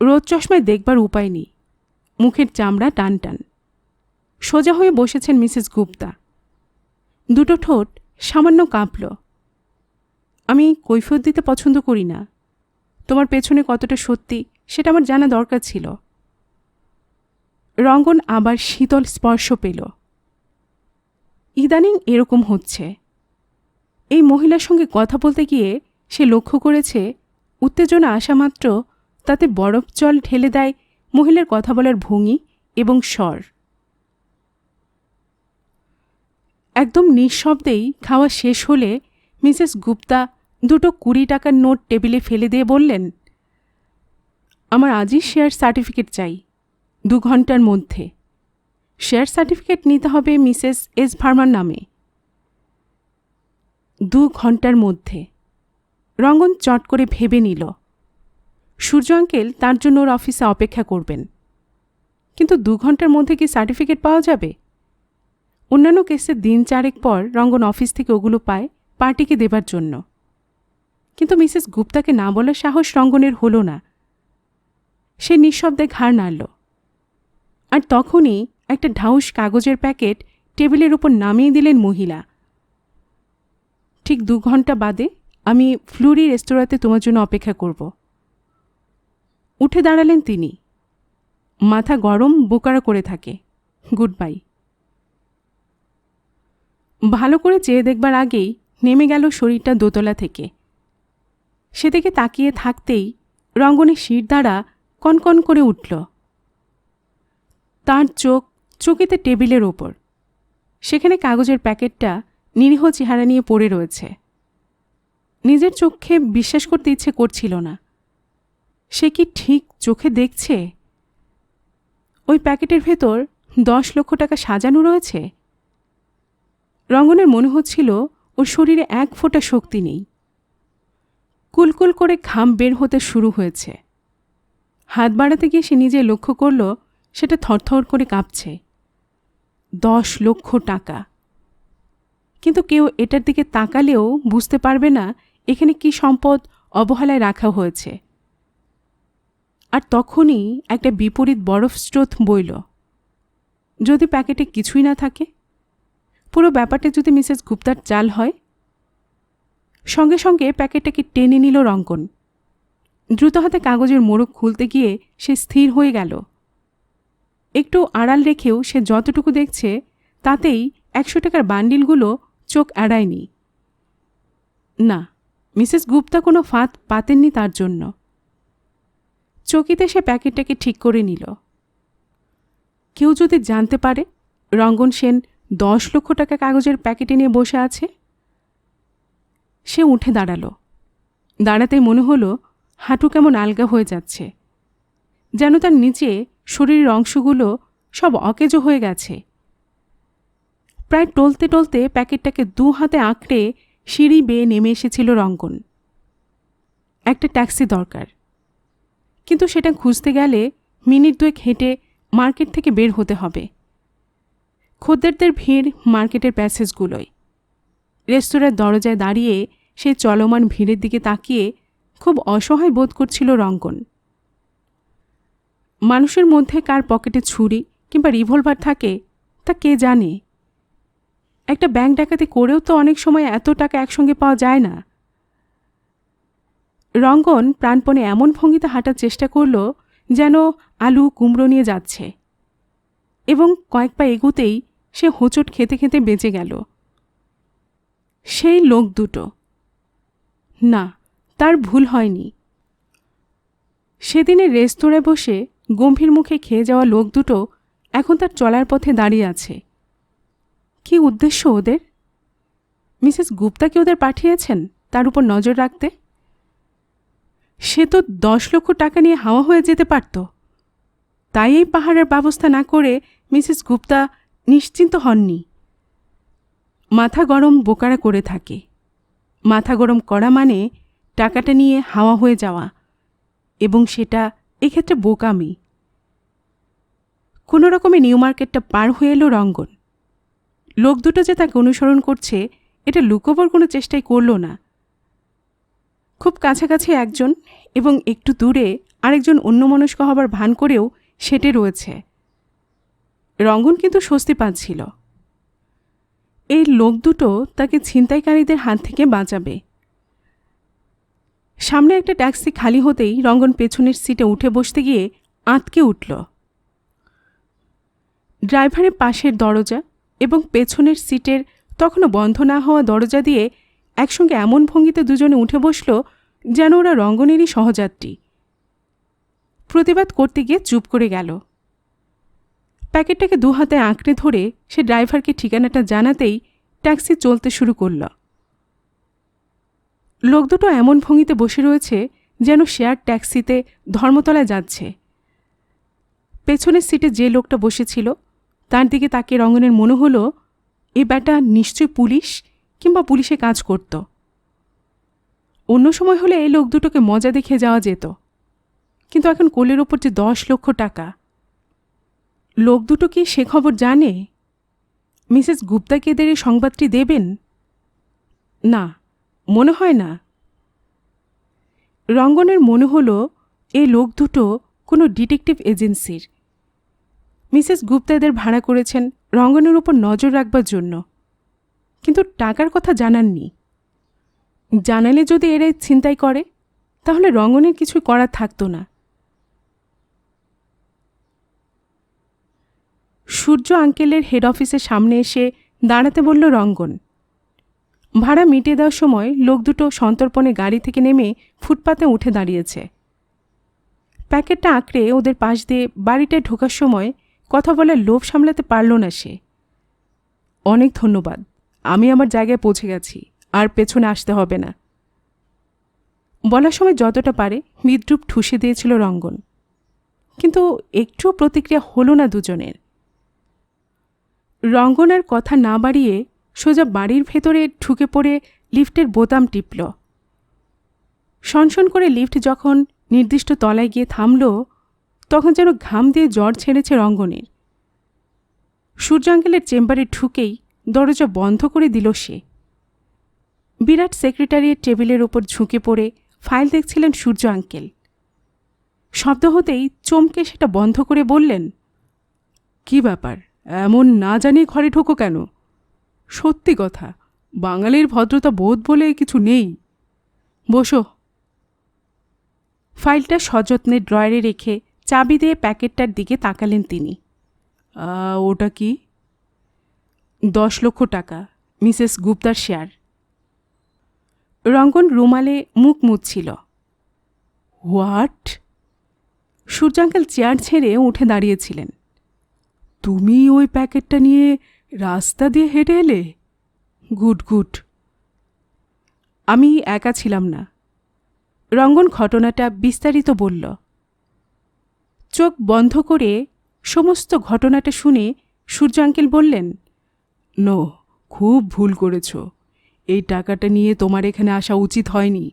রোদ চশমায় দেখবার উপায় নেই, মুখের চামড়া টান টান। সোজা হয়ে বসেছেন মিসেস গুপ্তা। 2টো ঠোঁট সামান্য কাঁপল। আমি কৈফিয়ত দিতে পছন্দ করি না। তোমার পেছনে কতটা সত্যি সেটা আমার জানা দরকার ছিল। রঙ্গন আবার শীতল স্পর্শ পেল। ইদানিং এরকম হচ্ছে। এই মহিলার সঙ্গে কথা বলতে গিয়ে সে লক্ষ্য করেছে, উত্তেজনা আসা মাত্র তাতে বরফ জল ঢেলে দেয় মহিলার কথা বলার ভঙ্গি এবং স্বর। একদম নিঃশব্দেই খাওয়া শেষ হলে মিসেস গুপ্তা 2টো 20 টাকার নোট টেবিলে ফেলে দিয়ে বললেন, আমার আজই শেয়ার সার্টিফিকেট চাই, 2 ঘন্টার মধ্যে। শেয়ার সার্টিফিকেট নিতে হবে মিসেস এস ভার্মার নামে। 2 ঘন্টার মধ্যে। রঙ্গন চট করে ভেবে নিল, সূর্য আঙ্কেল তার জন্য ওর অফিসে অপেক্ষা করবেন। কিন্তু 2 ঘন্টার মধ্যে কি সার্টিফিকেট পাওয়া যাবে? অন্যান্য কেসে দিন 4 পর রঙ্গন অফিস থেকে ওগুলো পায় পার্টিকে দেবার জন্য। কিন্তু মিসেস গুপ্তাকে না বলার সাহস রঙ্গনের হলো না। সে নিঃশব্দে ঘাড় নাড়ল। আর তখনই একটা ঢাউস কাগজের প্যাকেট টেবিলের উপর নামিয়ে দিলেন মহিলা। ঠিক 2 ঘন্টা বাদে আমি ফ্লুরি রেস্তোরাঁতে তোমার জন্য অপেক্ষা করব। উঠে দাঁড়ালেন তিনি। মাথা গরম বোকারা করে থাকে। Good bye. ভালো করে চেয়ে দেখবার আগেই নেমে গেল শরীরটা দোতলা থেকে। সেদিকে তাকিয়ে থাকতেই রঙ্গনের শিরদাঁড়া কনকন করে উঠল। তার চোখ চকিতে টেবিলের ওপর। সেখানে কাগজের প্যাকেটটা নিরীহ চেহারা নিয়ে পড়ে রয়েছে। নিজের চোখে বিশ্বাস করতে ইচ্ছে করছিল না। সে কি ঠিক চোখে দেখছে? ওই প্যাকেটের ভেতর 10 লক্ষ টাকা সাজানো রয়েছে। রঙ্গনের মনে হচ্ছিল ওর শরীরে 1 ফোঁটা শক্তি নেই। কুলকুল করে ঘাম বের হতে শুরু হয়েছে। হাত বাড়াতে গিয়ে সে নিজে লক্ষ্য করল সেটা থরথর করে কাঁপছে। 10 লক্ষ টাকা। কিন্তু কেউ এটার দিকে তাকালেও বুঝতে পারবে না এখানে কি সম্পদ অবহেলায় রাখা হয়েছে। আর তখনই একটা বিপরীত বরফ স্রোত বইল। যদি প্যাকেটে কিছুই না থাকে, পুরো ব্যাপারটা যদি মিসেস গুপ্তার চাল হয়। সঙ্গে সঙ্গে প্যাকেটটাকে টেনে নিল রঙ্গন। দ্রুত হাতে কাগজের মোড়ক খুলতে গিয়ে সে স্থির হয়ে গেল। একটু আড়াল রেখেও সে যতটুকু দেখছে তাতেই 100 টাকার বান্ডিলগুলো চোখ এড়ায়নি। না, মিসেস গুপ্তা কোনো ফাঁদ পাতেননি তার জন্য। চকিতে সে প্যাকেটটাকে ঠিক করে নিল। কেউ যদি জানতে পারে রঙ্গন সেন 10 লক্ষ টাকা কাগজের প্যাকেটে নিয়ে বসে আছে। সে উঠে দাঁড়ালো। দাঁড়াতেই মনে হলো হাঁটু কেমন আলগা হয়ে যাচ্ছে, যেন তার নিচে শরীরের অংশগুলো সব অকেজো হয়ে গেছে। প্রায় টলতে টলতে প্যাকেটটাকে 2 হাতে আঁকড়ে সিঁড়ি বেয়ে নেমে এসেছিল রঙ্গন। একটা ট্যাক্সি দরকার, কিন্তু সেটা খুঁজতে গেলে মিনিট 2 হেঁটে মার্কেট থেকে বের হতে হবে। খদ্দেরদের ভিড় মার্কেটের প্যাসেজগুলোয়। রেস্তোরাঁর দরজায় দাঁড়িয়ে সেই চলমান ভিড়ের দিকে তাকিয়ে খুব অসহায় বোধ করছিল রঙ্গন। মানুষের মধ্যে কার পকেটে ছুরি কিংবা রিভলভার থাকে তা কে জানে। একটা ব্যাংক ডাকাতি করেও তো অনেক সময় এত টাকা একসঙ্গে পাওয়া যায় না। রঙ্গন প্রাণপণে এমন ভঙ্গিতে হাঁটার চেষ্টা করল যেন আলু কুমড়ো নিয়ে যাচ্ছে, এবং কয়েক পা এগুতেই সে হোঁচট খেতে খেতে বেঁচে গেল। সেই লোক দুটো। না, তার ভুল হয়নি। সেদিনের রেস্তোরাঁয় বসে গম্ভীর মুখে খেয়ে যাওয়া লোক দুটো এখন তার চলার পথে দাঁড়িয়ে আছে। কি উদ্দেশ্য ওদের? মিসেস গুপ্তা কি ওদের পাঠিয়েছেন তার উপর নজর রাখতে? সে তো 10 লক্ষ টাকা নিয়ে হাওয়া হয়ে যেতে পারত। তাই এই পাহাড়ের ব্যবস্থা না করে মিসেস গুপ্তা নিশ্চিন্ত হননি। মাথা গরম বোকারা করে থাকে। মাথা গরম করা মানে টাকাটা নিয়ে হাওয়া হয়ে যাওয়া, এবং সেটা এক্ষেত্রে বোকামি। কোনো রকমে নিউ মার্কেটটা পার হয়ে এলো রঙ্গন। লোক দুটো যে তাকে অনুসরণ করছে এটা লুকোবার কোনো চেষ্টাই করল না। খুব কাছাকাছি একজন এবং একটু দূরে আরেকজন অন্যমনস্ক হবার ভান করেও সেটে রয়েছে। রঙ্গন কিন্তু স্বস্তি পাচ্ছিল। এই লোক দুটো তাকে ছিনতাইকারীদের হাত থেকে বাঁচাবে। সামনে একটা ট্যাক্সি খালি হতেই রঙ্গন পেছনের সিটে উঠে বসতে গিয়ে আঁতকে উঠল। ড্রাইভারের পাশের দরজা এবং পেছনের সিটের তখনও বন্ধ না হওয়া দরজা দিয়ে একসঙ্গে এমন ভঙ্গিতে দুজনে উঠে বসল যেন ওরা রঙ্গনেরই সহযাত্রী। প্রতিবাদ করতে গিয়ে চুপ করে গেল। প্যাকেটটাকে 2 হাতে আঁকড়ে ধরে সে ড্রাইভারকে ঠিকানাটা জানাতেই ট্যাক্সি চলতে শুরু করল। লোক দুটো এমন ভঙ্গিতে বসে রয়েছে যেন শেয়ার ট্যাক্সিতে ধর্মতলায় যাচ্ছে। পেছনের সিটে যে লোকটা বসেছিল তার দিকে তাকিয়ে রঙ্গনের মনে হলো এ ব্যাটা নিশ্চয় পুলিশ কিংবা পুলিশে কাজ করত। অন্য সময় হলে এই লোক দুটোকে মজা দেখে যাওয়া যেত, কিন্তু এখন কোলের ওপর যে 10 লক্ষ টাকা। লোক দুটো কি সে খবর জানে? মিসেস গুপ্তাকে এদের এই সংবাদটি দেবেন? না, মনে হয় না। রঙ্গনের মনে হলো এই লোক দুটো কোনো ডিটেকটিভ এজেন্সির। মিসেস গুপ্তা এদের ভাড়া করেছেন রঙ্গনের উপর নজর রাখবার জন্য, কিন্তু টাকার কথা জানাননি। জানালে যদি এরা ছিনতাই করে তাহলে রঙ্গনের কিছুই করার থাকতো না। সূর্য আঙ্কেলের হেড অফিসের সামনে এসে দাঁড়াতে বলল রঙ্গন। ভাড়া মিটিয়ে দেওয়ার সময় লোক দুটো সন্তর্পণে গাড়ি থেকে নেমে ফুটপাতে উঠে দাঁড়িয়েছে। প্যাকেটটা আঁকড়ে ওদের পাশ দিয়ে বাড়িটায় ঢোকার সময় কথা বলার লোভ সামলাতে পারল না সে। অনেক ধন্যবাদ, আমি আমার জায়গায় পৌঁছে গেছি, আর পেছনে আসতে হবে না। বলার সময় যতটা পারে বিদ্রূপ ঠুসে দিয়েছিল রঙ্গন, কিন্তু একটুও প্রতিক্রিয়া হলো না দুজনের। রঙ্গন আর কথা না বাড়িয়ে সোজা বাড়ির ভেতরে ঢুকে পড়ে লিফটের বোতাম টিপল। সনসন করে লিফট যখন নির্দিষ্ট তলায় গিয়ে থামল, তখন যেন ঘাম দিয়ে জ্বর ছেড়েছে রঙ্গনের। সূর্যাঙ্কেলের চেম্বারে ঢুকেই দরজা বন্ধ করে দিল সে। বিরাট সেক্রেটারিয়েট টেবিলের ওপর ঝুঁকে পড়ে ফাইল দেখছিলেন সূর্য আঙ্কেল। শব্দ হতেই চমকে সেটা বন্ধ করে বললেন, কি ব্যাপার, এমন না জানিয়ে ঘরে ঢোকো কেন? সত্যি কথা, বাঙালির ভদ্রতা বোধ বলে কিছু নেই। বসো। ফাইলটা সযত্নে ড্রয়ারে রেখে চাবি দিয়ে প্যাকেটটার দিকে তাকালেন তিনি। ওটা কি? 10 লক্ষ টাকা, মিসেস গুপ্তার শেয়ার। রঙ্গন রুমালে মুখ মুছছিল। হোয়াট? সূর্যাঙ্কেল চেয়ার ছেড়ে উঠে দাঁড়িয়েছিলেন। তুমি ওই প্যাকেটটা নিয়ে রাস্তা দিয়ে হেঁটে এলে? Good good. আমি একা ছিলাম না। রঙ্গন ঘটনাটা বিস্তারিত বলল। চোখ বন্ধ করে সমস্ত ঘটনাটা শুনে সূর্য আঙ্কেল বললেন, নো, খুব ভুল করেছ। এই টাকাটা নিয়ে তোমার এখানে আসা উচিত হয়নি।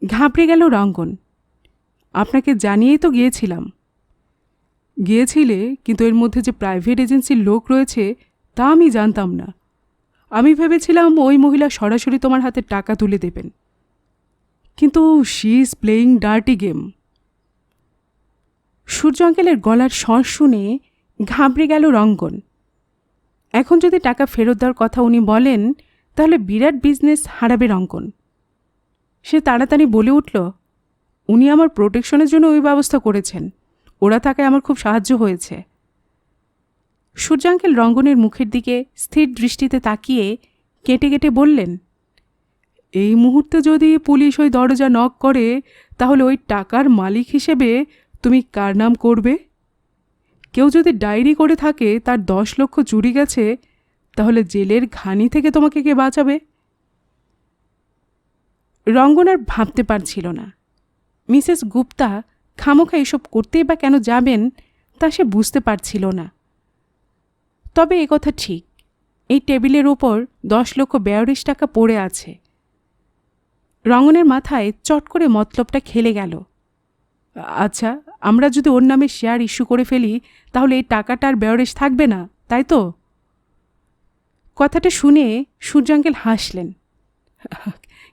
ঘাবড়ে গেল রঙ্গন। আপনাকে জানিয়েই তো গিয়েছিলাম। গিয়েছিলে, কিন্তু এর মধ্যে যে প্রাইভেট এজেন্সির লোক রয়েছে তা আমি জানতাম না। আমি ভেবেছিলাম ওই মহিলা সরাসরি তোমার হাতে টাকা তুলে দেবেন, কিন্তু she is playing dirty game. Surya আঙ্কেলের গলার স্বর শুনে ঘাবড়ে গেল রঙ্গন। এখন যদি টাকা ফেরত দেওয়ার কথা উনি বলেন, তাহলে বিরাট বিজনেস হারাবে রঙ্গন। সে তাড়াতাড়ি বলে উঠল, উনি আমার প্রোটেকশনের জন্য ওই ব্যবস্থা করেছেন। ওরা থাকায় আমার খুব সাহায্য হয়েছে। সূর্য আঙ্কেল রঙ্গনের মুখের দিকে স্থির দৃষ্টিতে তাকিয়ে কেটে কেটে বললেন, এই মুহূর্তে যদি পুলিশ ওই দরজা নক করে, তাহলে ওই টাকার মালিক হিসেবে তুমি কার নাম করবে? কেউ যদি ডায়েরি করে থাকে তার 10 লক্ষ চুরি গেছে, তাহলে জেলের ঘানি থেকে তোমাকে কে বাঁচাবে? রঙ্গন আর ভাবতে পারছিল না। মিসেস গুপ্তা খামোখা এসব করতেই বা কেন যাবেন তা সে বুঝতে পারছিল না। তবে একথা ঠিক, এই টেবিলের ওপর 10 লক্ষ 42 টাকা পড়ে আছে। রঙ্গনের মাথায় চট করে মতলবটা খেলে গেল। আচ্ছা, আমরা যদি ওর নামে শেয়ার ইস্যু করে ফেলি, তাহলে এই টাকাটা আর বেওয়ারিশ থাকবে না, তাই তো? কথাটা শুনে সূর্যাঙ্কেল হাসলেন।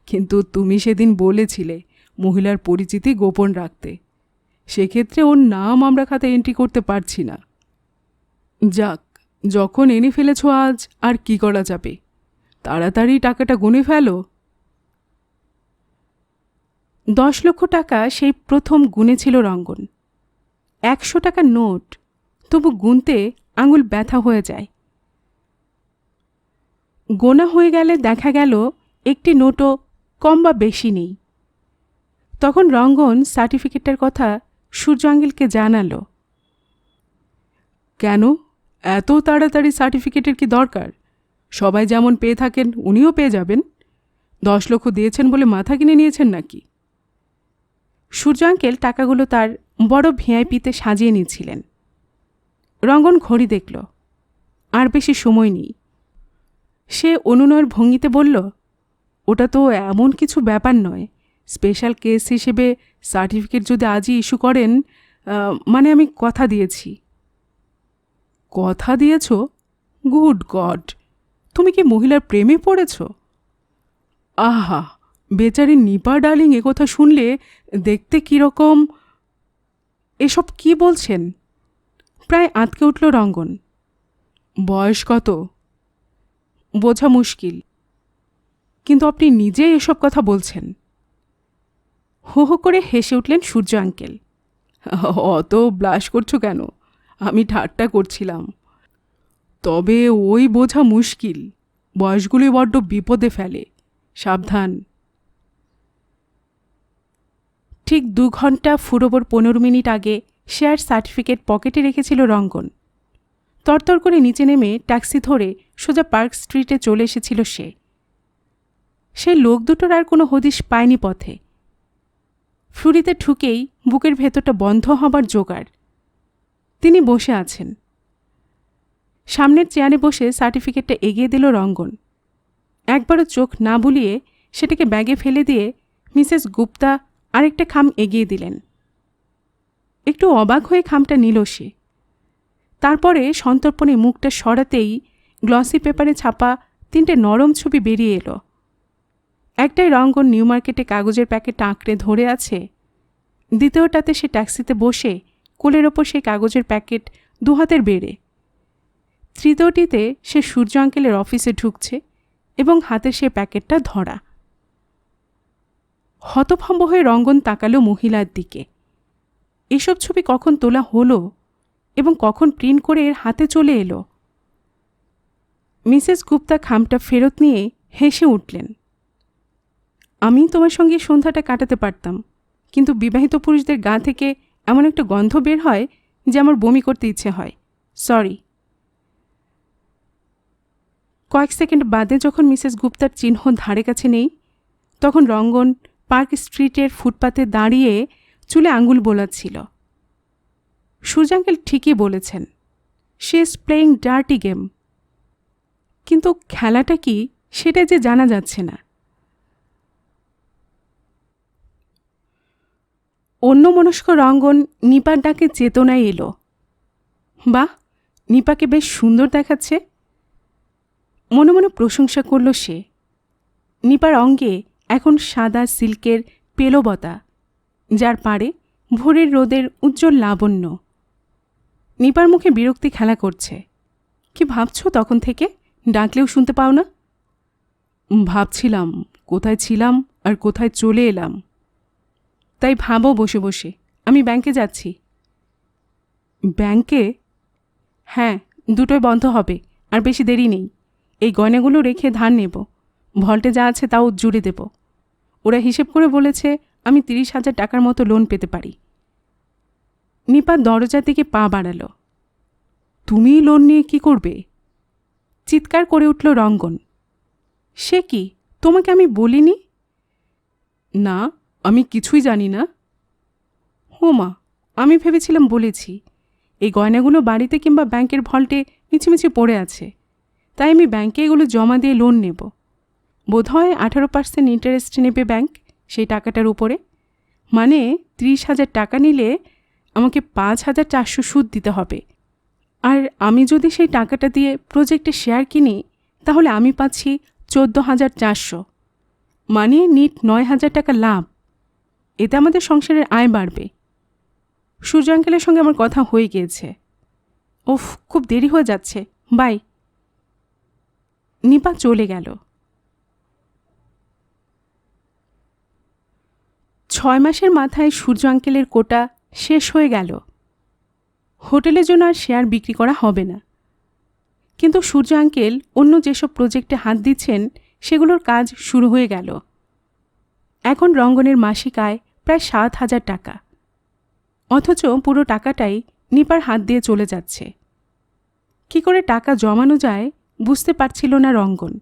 কিন্তু তুমি সেদিন বলেছিলে মহিলার পরিচিতি গোপন রাখতে। সেক্ষেত্রে ওর নাম আমরা খাতায় এন্ট্রি করতে পারছি না। যাক, যখন এনে ফেলেছ আজ, আর কি করা যাবে? তাড়াতাড়ি টাকাটা গুনে ফেলো। 10 লক্ষ টাকা সেই প্রথম গুনেছিল রঙ্গন। 100 টাকার নোট, তবু গুনতে আঙুল ব্যথা হয়ে যায়। গোনা হয়ে গেলে দেখা গেল একটি নোটও কম বা বেশি নেই। তখন রঙ্গন সার্টিফিকেটটার কথা সূর্য আঙ্কেলকে জানালো। কেন এত তাড়াতাড়ি সার্টিফিকেটের কি দরকার? সবাই যেমন পেয়ে থাকেন উনিও পেয়ে যাবেন। 10 লক্ষ দিয়েছেন বলে মাথা কিনে নিয়েছেন নাকি? সূর্য আঙ্কেল টাকাগুলো তার বড় ভিআইপিতে সাজিয়ে নিচ্ছিলেন। রঙ্গন ঘড়ি দেখল, আর বেশি সময় নেই। সে অনুনয়ের ভঙ্গিতে বলল, ওটা তো এমন কিছু ব্যাপার নয়। স্পেশাল কেস হিসেবে সার্টিফিকেট যদি আজই ইস্যু করেন, মানে আমি কথা দিয়েছি। কথা দিয়েছ? গুড গড, তুমি কি মহিলার প্রেমে পড়েছ? আহা, বেচারি নিপা ডার্লিং একথা শুনলে দেখতে কীরকম। এসব কি বলছেন? প্রায় আঁতকে উঠল রঙ্গন। বয়স কত বোঝা মুশকিল, কিন্তু আপনি নিজেই এসব কথা বলছেন। হো হো করে হেসে উঠলেন সূর্য আঙ্কেল। অত ব্লাশ করছো কেন? আমি ঠাট্টা করছিলাম। তবে ওই বোঝা মুশকিল, বয়সগুলি বড্ড বিপদে ফেলে, সাবধান। ঠিক 2 ঘন্টা ফুরোবর 15 মিনিট আগে শেয়ার সার্টিফিকেট পকেটে রেখেছিল রঙ্গন। তরতর করে নিচে নেমে ট্যাক্সি ধরে সোজা পার্ক স্ট্রিটে চলে এসেছিল সে। সে লোক দুটোর আর কোনো হদিশ পায়নি পথে। ফ্লুরিতে ঢুকেই বুকের ভেতরটা বন্ধ হবার জোগাড়। তিনি বসে আছেন। সামনের চেয়ারে বসে সার্টিফিকেটটা এগিয়ে দিল রঙ্গন। একবারও চোখ না বুলিয়ে সেটাকে ব্যাগে ফেলে দিয়ে মিসেস গুপ্তা আরেকটা খাম এগিয়ে দিলেন। একটু অবাক হয়ে খামটা নিল সে। তারপরে সন্তর্পণে মুখটা সরাতেই গ্লসি পেপারে ছাপা 3টে নরম ছবি বেরিয়ে এলো। একটাই রঙ্গন নিউ মার্কেটে কাগজের প্যাকেট আঁকড়ে ধরে আছে, দ্বিতীয়টাতে সে ট্যাক্সিতে বসে কোলের ওপর সেই কাগজের প্যাকেট দুহাতের বেড়ে, তৃতীয়টিতে সে সূর্য আঙ্কেলের অফিসে ঢুকছে এবং হাতে সে প্যাকেটটা ধরা। হতভম্ব হয়ে রঙ্গন তাকালো মহিলার দিকে। এসব ছবি কখন তোলা হলো এবং কখন প্রিন্ট করে এর হাতে চলে এলো? মিসেস গুপ্তা খামটা ফেরত নিয়ে হেসে উঠলেন। আমি তোমার সঙ্গে সন্ধ্যাটা কাটাতে পারতাম, কিন্তু বিবাহিত পুরুষদের গা থেকে এমন একটা গন্ধ বের হয় যে আমার বমি করতে ইচ্ছে হয়। সরি। কয়েক সেকেন্ড বাদে যখন মিসেস গুপ্তার চিহ্ন ধারে কাছে নেই, তখন রঙ্গন পার্ক স্ট্রিটের ফুটপাতে দাঁড়িয়ে চুলে আঙুল বোলাচ্ছিল। সূর্যাঙ্কেল ঠিকই বলেছেন, she is playing dirty game. কিন্তু খেলাটা কি সেটা যে জানা যাচ্ছে না। অন্যমনস্ক রঙ্গন নিপার ডাকে চেতনায় এলো। বাহ, নিপাকে বেশ সুন্দর দেখাচ্ছে। মনে মনে প্রশংসা করল সে। নিপার অঙ্গে এখন সাদা সিল্কের পেলবতা, যার পাড়ে ভোরের রোদের উজ্জ্বল লাবণ্য। নিপার মুখে বিরক্তি খেলা করছে। কি ভাবছ তখন থেকে? ডাকলেও শুনতে পাও না? ভাবছিলাম কোথায় ছিলাম আর কোথায় চলে এলাম। তাই ভাবো বসে বসে। আমি ব্যাংকে যাচ্ছি। ব্যাংকে? হ্যাঁ, দুটোই বন্ধ হবে, আর বেশি দেরি নেই। এই গয়নাগুলো রেখে ধার নেব, ভল্টে যা আছে তাও জুড়ে দেব। ওরা হিসেব করে বলেছে আমি 30,000 টাকার মতো লোন পেতে পারি। নিপা দরজার দিকে পা বাড়াল। তুমি লোন নিয়ে কি করবে? চিৎকার করে উঠল রঙ্গন। সে কি, তোমাকে আমি বলিনি? না, আমি কিছুই জানি না। হোমা, আমি ভেবেছিলাম বলেছি। এই গয়নাগুলো বাড়িতে কিংবা ব্যাংকের ভল্টে মিছিমিছি পড়ে আছে, তাই আমি ব্যাংকে এগুলো জমা দিয়ে লোন নেব। বোধহয় 18% ইন্টারেস্ট নেবে ব্যাংক সেই টাকাটার উপরে। মানে 30,000 টাকা নিলে আমাকে 5,400 সুদ দিতে হবে। আর আমি যদি সেই টাকাটা দিয়ে প্রজেক্টে শেয়ার কিনি, তাহলে আমি পাচ্ছি 14,400, মানে নিট 9,000 টাকা লাভ। এতে আমাদের সংসারের আয় বাড়বে। সূর্যাঙ্কেলের সঙ্গে আমার কথা হয়ে গিয়েছে। ওফ, খুব দেরি হয়ে যাচ্ছে, বাই। নিপা চলে গেল। 6 মাসের মাথায় সূর্য আঙ্কেলের কোটা শেষ হয়ে গেল। হোটেলের জন্য আর শেয়ার বিক্রি করা হবে না। কিন্তু সূর্য আঙ্কেল অন্য যেসব প্রজেক্টে হাত দিচ্ছেন সেগুলোর কাজ শুরু হয়ে গেল। এখন রঙ্গনের মাসিক আয় প্রায় 7,000 টাকা, অথচ পুরো টাকাটাই নিপার হাত দিয়ে চলে যাচ্ছে। কি করে টাকা জমানো যায় বুঝতে পারছিল না রঙ্গন।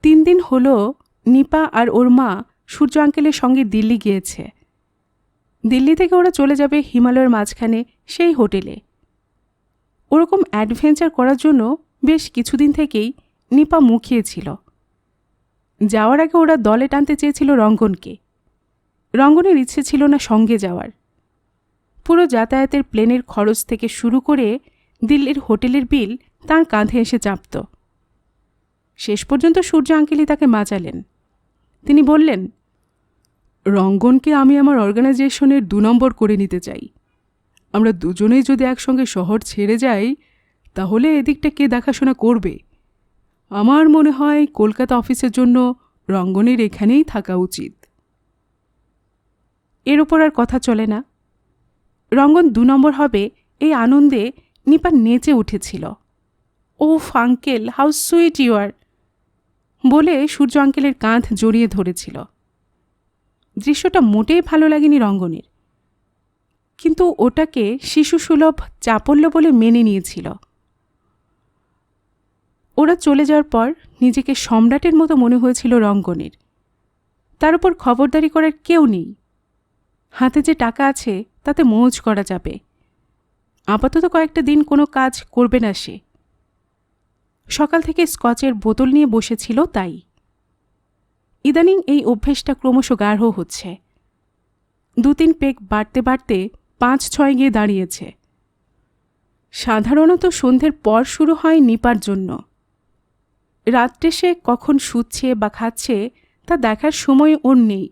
3 দিন হলো নিপা আর ওর মা সূর্য আঙ্কেলের সঙ্গে দিল্লি গিয়েছে। দিল্লি থেকে ওরা চলে যাবে হিমালয়ের মাঝখানে সেই হোটেলে। ওরকম অ্যাডভেঞ্চার করার জন্য বেশ কিছুদিন থেকেই নিপা মুখিয়েছিল। যাওয়ার আগে ওরা দলে টানতে চেয়েছিল রঙ্গনকে। রঙ্গনের ইচ্ছে ছিল না সঙ্গে যাওয়ার। পুরো যাতায়াতের প্লেনের খরচ থেকে শুরু করে দিল্লির হোটেলের বিল তার কাঁধে এসে চাপত। শেষ পর্যন্ত সূর্য আঙ্কেলই তাকে বাঁচালেন। তিনি বললেন, রঙ্গনকে আমি আমার অর্গানাইজেশনের 2 নম্বর করে নিতে চাই। আমরা দুজনেই যদি একসঙ্গে শহর ছেড়ে যাই, তাহলে এদিকটা কে দেখাশোনা করবে? আমার মনে হয় কলকাতা অফিসের জন্য রঙ্গনের এখানেই থাকা উচিত। এর ওপর আর কথা চলে না। রঙ্গন 2 নম্বর হবে এই আনন্দে নিপা নেচে উঠেছিল। ওফ uncle, how sweet you are, বলে সূর্য আঙ্কেলের কাঁধ জড়িয়ে ধরেছিল। দৃশ্যটা মোটেই ভালো লাগেনি রঙ্গনের, কিন্তু ওটাকে শিশুসুলভ চাপল্য বলে মেনে নিয়েছিল। ওরা চলে যাওয়ার পর নিজেকে সম্রাটের মতো মনে হয়েছিল রঙ্গনের। তার উপর খবরদারি করার কেউ নেই। হাতে যে টাকা আছে তাতে মৌজ করা যাবে। আপাতত কয়েকটা দিন কোনো কাজ করবে না সে। সকাল থেকে স্কচের বোতল নিয়ে বসেছিল তাই। ইদানিং এই অভ্যেসটা ক্রমশ গাঢ় হচ্ছে। 2-3 পেগ বাড়তে বাড়তে 5-6 গিয়ে দাঁড়িয়েছে। সাধারণত সন্ধ্যের পর শুরু হয় নিপার জন্য। রাত্রে সে কখন শুচ্ছে বা খাচ্ছে তা দেখার সময় ওর নেই।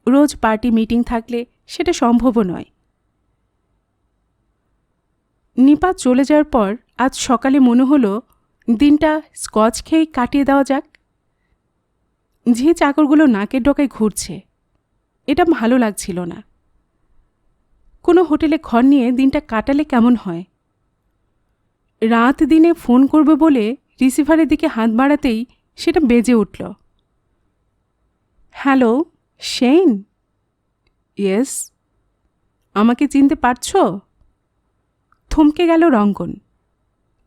রোজ পার্টি মিটিং থাকলে সেটা সম্ভবও নয়। নিপা চলে যাওয়ার পর আজ সকালে মনে হলো দিনটা স্কচ খেয়েই কাটিয়ে দেওয়া যাক। যে চাকরগুলো নাকের ডগায় ঘুরছে, এটা ভালো লাগছিল না। কোনো হোটেলে ঘর নিয়ে দিনটা কাটালে কেমন হয়? রাত দিনে ফোন করবে বলে রিসিভারের দিকে হাত বাড়াতেই সেটা বেজে উঠল। Hello, Shane? ইয়েস। আমাকে চিনতে পারছ? থমকে গেল রঙ্গন।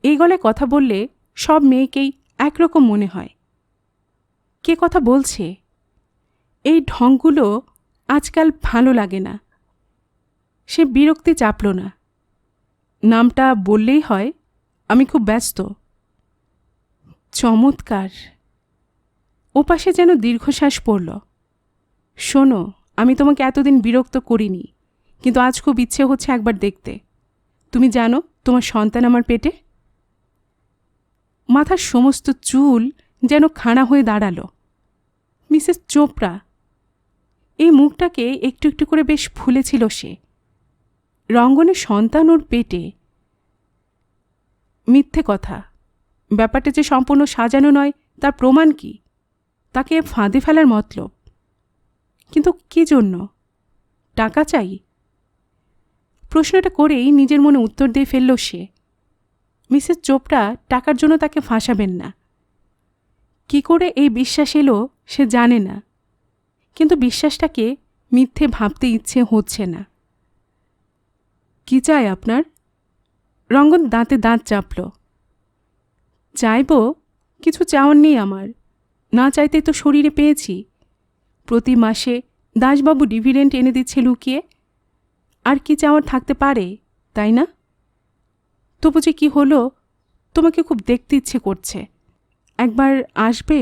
এই গলায় কথা বললে সব মেয়েকেই একরকম মনে হয়। কে কথা বলছে? এই ঢংগুলো আজকাল ভালো লাগে না। সে বিরক্তি চাপল না। নামটা বললেই হয়, আমি খুব ব্যস্ত। চমৎকার। ওপাশে যেন দীর্ঘশ্বাস পড়ল। শোনো, আমি তোমাকে এতদিন বিরক্ত করিনি, কিন্তু আজ খুব ইচ্ছে হচ্ছে একবার দেখতে। তুমি জানো তোমার সন্তান আমার পেটে? মাথার সমস্ত চুল যেন খাড়া হয়ে দাঁড়ালো। মিসেস চোপড়া। এই মুখটাকে একটু একটু করে বেশ ফুলেছিল সে। রঙ্গনের সন্তান ওর পেটে। মিথ্যে কথা। ব্যাপারটা যে সম্পূর্ণ সাজানো নয় তার প্রমাণ কি? তাকে ফাঁদে ফেলার মতলব। কিন্তু কী জন্য? টাকা চাই? প্রশ্নটা করেই নিজের মনে উত্তর দিয়ে ফেলল সে। মিসেস চোপড়া টাকার জন্য তাকে ফাঁসাবেন না। কি করে এই বিশ্বাস এলো সে জানে না, কিন্তু বিশ্বাসটাকে মিথ্যে ভাবতে ইচ্ছে হচ্ছে না। কি চাই আপনার? রঙ্গন দাঁতে দাঁত চাপল। চাইব? কিছু চাওয়ার নেই আমার। না চাইতে তো শরীরে পেয়েছি। প্রতি মাসে দাসবাবু ডিভিডেন্ড এনে দিচ্ছে লুকিয়ে। আর কি চাওয়ার থাকতে পারে, তাই না? তবু যে কি হলো, তোমাকে খুব দেখতে ইচ্ছে করছে। একবার আসবে?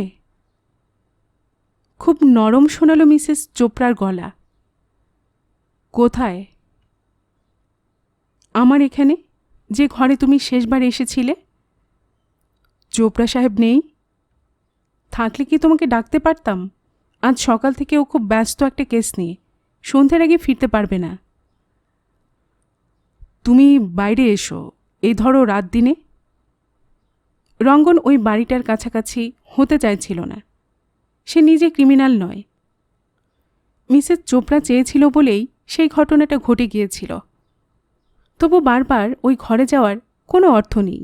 খুব নরম শোনালো মিসেস চোপড়ার গলা। কোথায়? আমার এখানে, যে ঘরে তুমি শেষবার এসেছিলে। চোপড়া সাহেব নেই? থাকলে কি তোমাকে ডাকতে পারতাম? আজ সকাল থেকে ও খুব ব্যস্ত একটা কেস নিয়ে, সন্ধ্যের আগে ফিরতে পারবে না। তুমি বাইরে এসো, এই ধরো রাত দিনে। রঙ্গন ওই বাড়িটার কাছাকাছি হতে চাইছিল না। সে নিজে ক্রিমিনাল নয়। মিসেস চোপড়া চেয়েছিল বলেই সেই ঘটনাটা ঘটে গিয়েছিল। তবু বারবার ওই ঘরে যাওয়ার কোনো অর্থ নেই।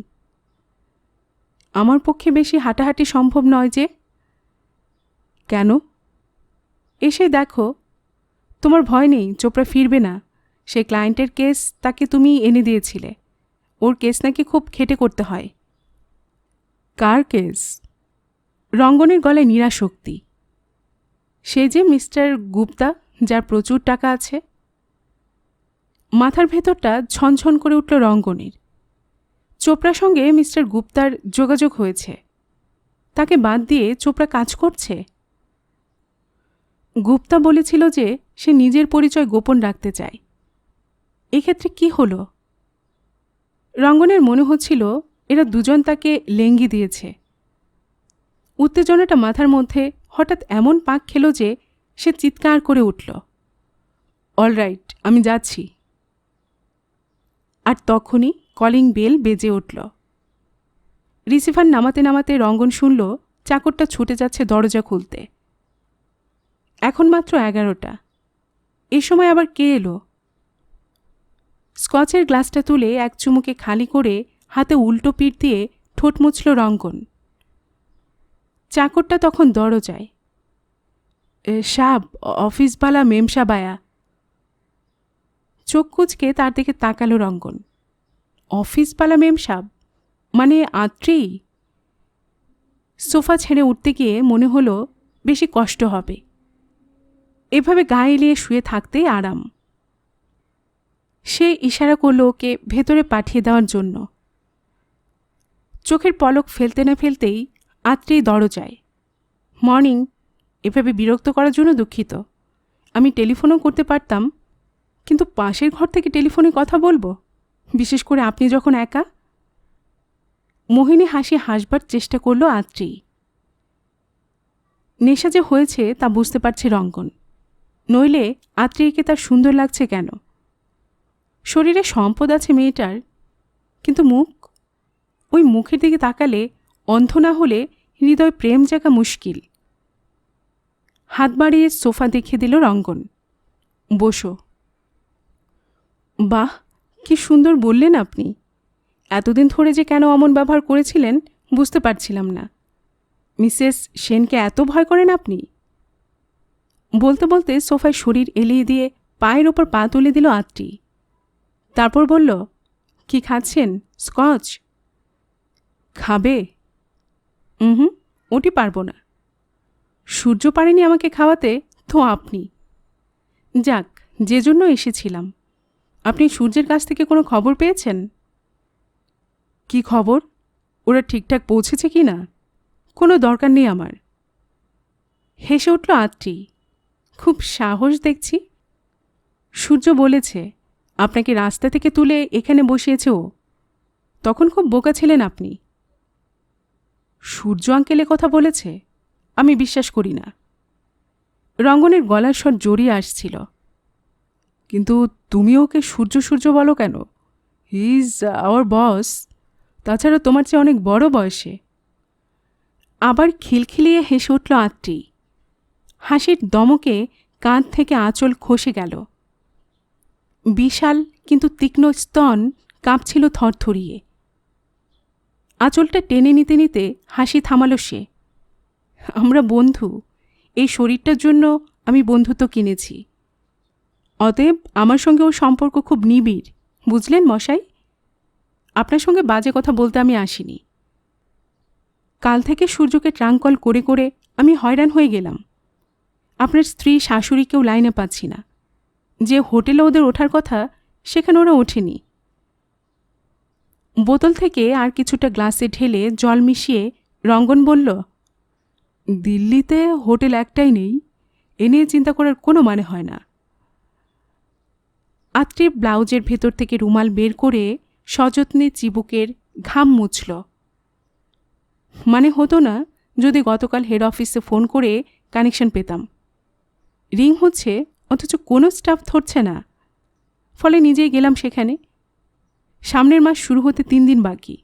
আমার পক্ষে বেশি হাঁটাহাঁটি সম্ভব নয় যে। কেন? এসে দেখো। তোমার ভয় নেই চোপড়া ফিরবে না? সে ক্লায়েন্টের কেস তাকে তুমি এনে দিয়েছিলে। ওর কেস নাকি খুব খেটে করতে হয়। কার কেস? রঙ্গনের গলায় নিরাশক্তি। সে যে মিস্টার গুপ্তা, যার প্রচুর টাকা আছে। মাথার ভেতরটা ঝনঝন করে উঠল রঙ্গনের। চোপড়ার সঙ্গে মিস্টার গুপ্তার যোগাযোগ হয়েছে। তাকে বাদ দিয়ে চোপড়া কাজ করছে। গুপ্তা বলেছিল যে সে নিজের পরিচয় গোপন রাখতে চায়। এক্ষেত্রে কি হলো? রঙ্গনের মনে হচ্ছিল এরা দুজন তাকে লেঙ্গি দিয়েছে। উত্তেজনাটা মাথার মধ্যে হঠাৎ এমন পাক খেল যে সে চিৎকার করে উঠল, অলরাইট, আমি যাচ্ছি। আর তখনই কলিং বেল বেজে উঠল। রিসিভার নামাতে নামাতে রঙ্গন শুনল চাকরটা ছুটে যাচ্ছে দরজা খুলতে। এখন মাত্র 11টা। এ সময় আবার কে এলো? স্কচের গ্লাসটা তুলে এক চুমুকে খালি করে হাতে উল্টো পিঠ দিয়ে ঠোঁট মুছল রঙ্গন। চাকরটা তখন দরজায়। সাব, অফিসবালা মেমসাব আয়া। চোখ কুচকে তার দিকে তাকালো রঙ্গন। অফিসবালা মেমসাব মানে আত্রি? সোফা ছেড়ে উঠতে গিয়ে মনে হলো বেশি কষ্ট হবে। এভাবে গায়ে এলিয়ে শুয়ে থাকতেই আরাম। সে ইশারা করল ওকে ভেতরে পাঠিয়ে দেওয়ার জন্য। চোখের পলক ফেলতে না ফেলতেই আত্রি দরজায়। মর্নিং। এভাবে বিরক্ত করার জন্য দুঃখিত। আমি টেলিফোনও করতে পারতাম, কিন্তু পাশের ঘর থেকে টেলিফোনে কথা বলবো, বিশেষ করে আপনি যখন একা। মোহিনী হাসবার চেষ্টা করল আত্রি। নেশা যে হয়েছে তা বুঝতে পারছে রঙ্গন, নইলে আত্রিকে তার সুন্দর লাগছে কেন? শরীরে সম্পদ আছে মেয়েটার, কিন্তু মুখ, ওই মুখের দিকে তাকালে অন্ধ না হলে হৃদয় প্রেম জাগা মুশকিল। হাত বাড়িয়ে সোফা দেখিয়ে দিল রঙ্গন। বসো। বাহ, কি সুন্দর বললেন আপনি। এতদিন ধরে যে কেন অমন ব্যবহার করেছিলেন বুঝতে পারছিলাম না। মিসেস সেনকে এত ভয় করেন আপনি? বলতে বলতে সোফায় শরীর এলিয়ে দিয়ে পায়ের ওপর পা তুলে দিল আত্রি। তারপর বলল, কি খাচ্ছেন? স্কচ খাবে? হুম, ওটি পারবো না। সূর্য পারেনি আমাকে খাওয়াতে, তো আপনি। যাক, যে জন্য এসেছিলাম। আপনি সূর্যের কাছ থেকে কোনো খবর পেয়েছেন? কি খবর? ওরা ঠিকঠাক পৌঁছেছে কি না? কোনো দরকার নেই আমার। হেসে উঠল আত্রি। খুব সাহস দেখছি। সূর্য বলেছে আপনাকে রাস্তা থেকে তুলে এখানে বসিয়েছে ও। তখন খুব বোকা ছিলেন আপনি। সূর্য আঙ্কেলে কথা বলেছে? আমি বিশ্বাস করি না। রঙ্গনের গলার স্বর জড়িয়ে আসছিল। কিন্তু তুমি ওকে সূর্য সূর্য বলো কেন? হি ইজ আওয়ার বস। তাছাড়া তোমার চেয়ে অনেক বড় বয়সে। আবার খিলখিলিয়ে হেসে উঠল আত্রি। হাসির দমকে কাঁধ থেকে আঁচল খসে গেল। বিশাল কিন্তু তীক্ষ্ণ স্তন কাঁপছিল থরথরিয়ে। আঁচলটা টেনে নিতে নিতে হাসি থামালো সে। আমরা বন্ধু। এই শরীরটার জন্য আমি বন্ধুত্ব কিনেছি। অতএব আমার সঙ্গে ওর সম্পর্ক খুব নিবিড়, বুঝলেন মশাই? আপনার সঙ্গে বাজে কথা বলতে আমি আসিনি। কাল থেকে সূর্যকে ট্রাঙ্কল করে করে আমি হয়রান হয়ে গেলাম। আপনার স্ত্রী শাশুড়িকেও লাইনে পাচ্ছি না। যে হোটেলে ওদের ওঠার কথা সেখানে ওরা ওঠেনি। বোতল থেকে আর কিছুটা গ্লাসে ঢেলে জল মিশিয়ে রঙ্গন বলল, দিল্লিতে হোটেল একটাই নেই, এ নিয়ে চিন্তা করার কোনো মানে হয় না। আত্রির ব্লাউজের ভেতর থেকে রুমাল বের করে সযত্নে চিবুকের ঘাম মুছল। মানে হতো না যদি গতকাল হেড অফিসে ফোন করে কানেকশন পেতাম। রিং হচ্ছে অথচ কোনো স্টাফ ধরছে না। ফলে নিজেই গেলাম সেখানে। সামনের মাস শুরু হতে 3 দিন বাকি।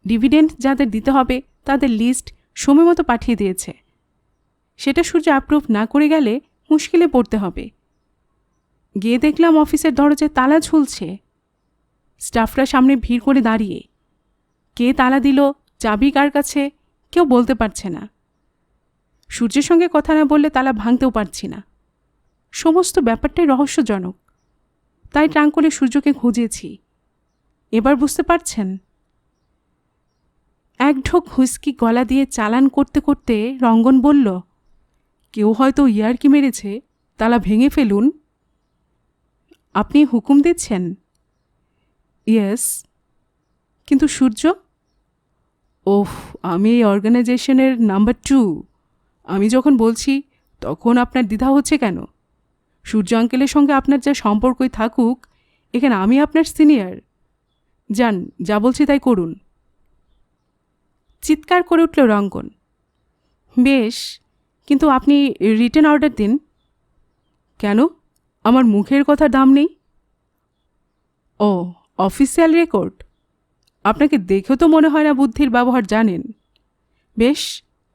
ডিভিডেন্ড যাদের দিতে হবে তাদের লিস্ট সময় মতো পাঠিয়ে দিয়েছে। সেটা সূর্য অ্যাপ্রুভ না করে গেলে মুশকিলে পড়তে হবে। গিয়ে দেখলাম অফিসের দরজায় তালা ঝুলছে। স্টাফরা সামনে ভিড় করে দাঁড়িয়ে। কে তালা দিল, চাবি কার কাছে, কেউ বলতে পারছে না। সূর্যের সঙ্গে কথা না বললে তালা ভাঙতেও পারছি না। সমস্ত ব্যাপারটাই রহস্যজনক। তাই ট্রাঙ্কলে সূর্যকে খুঁজেছি। এবার বুঝতে পারছেন? এক ঢোক হুইস্কি গলা দিয়ে চালান করতে করতে রঙ্গন বলল, কেউ হয়তো ইয়ার্কি মেরেছে, তালা ভেঙে ফেলুন। আপনি হুকুম দিচ্ছেন? ইয়েস। কিন্তু সূর্য? ওহ, আমি এই অর্গানাইজেশনের নাম্বার 2। আমি যখন বলছি তখন আপনার দ্বিধা হচ্ছে কেন? সূর্য আঙ্কেলের সঙ্গে আপনার যা সম্পর্কই থাকুক, এখানে আমি আপনার সিনিয়র। যান, যা বলছি তাই করুন। চিৎকার করে উঠল রঙ্গন। বেশ, কিন্তু আপনি রিটেন অর্ডার দিন। কেন? আমার মুখের কথার দাম নেই? ও, অফিসিয়াল রেকর্ড? আপনাকে দেখেও তো মনে হয় না বুদ্ধির ব্যবহার জানেন। বেশ,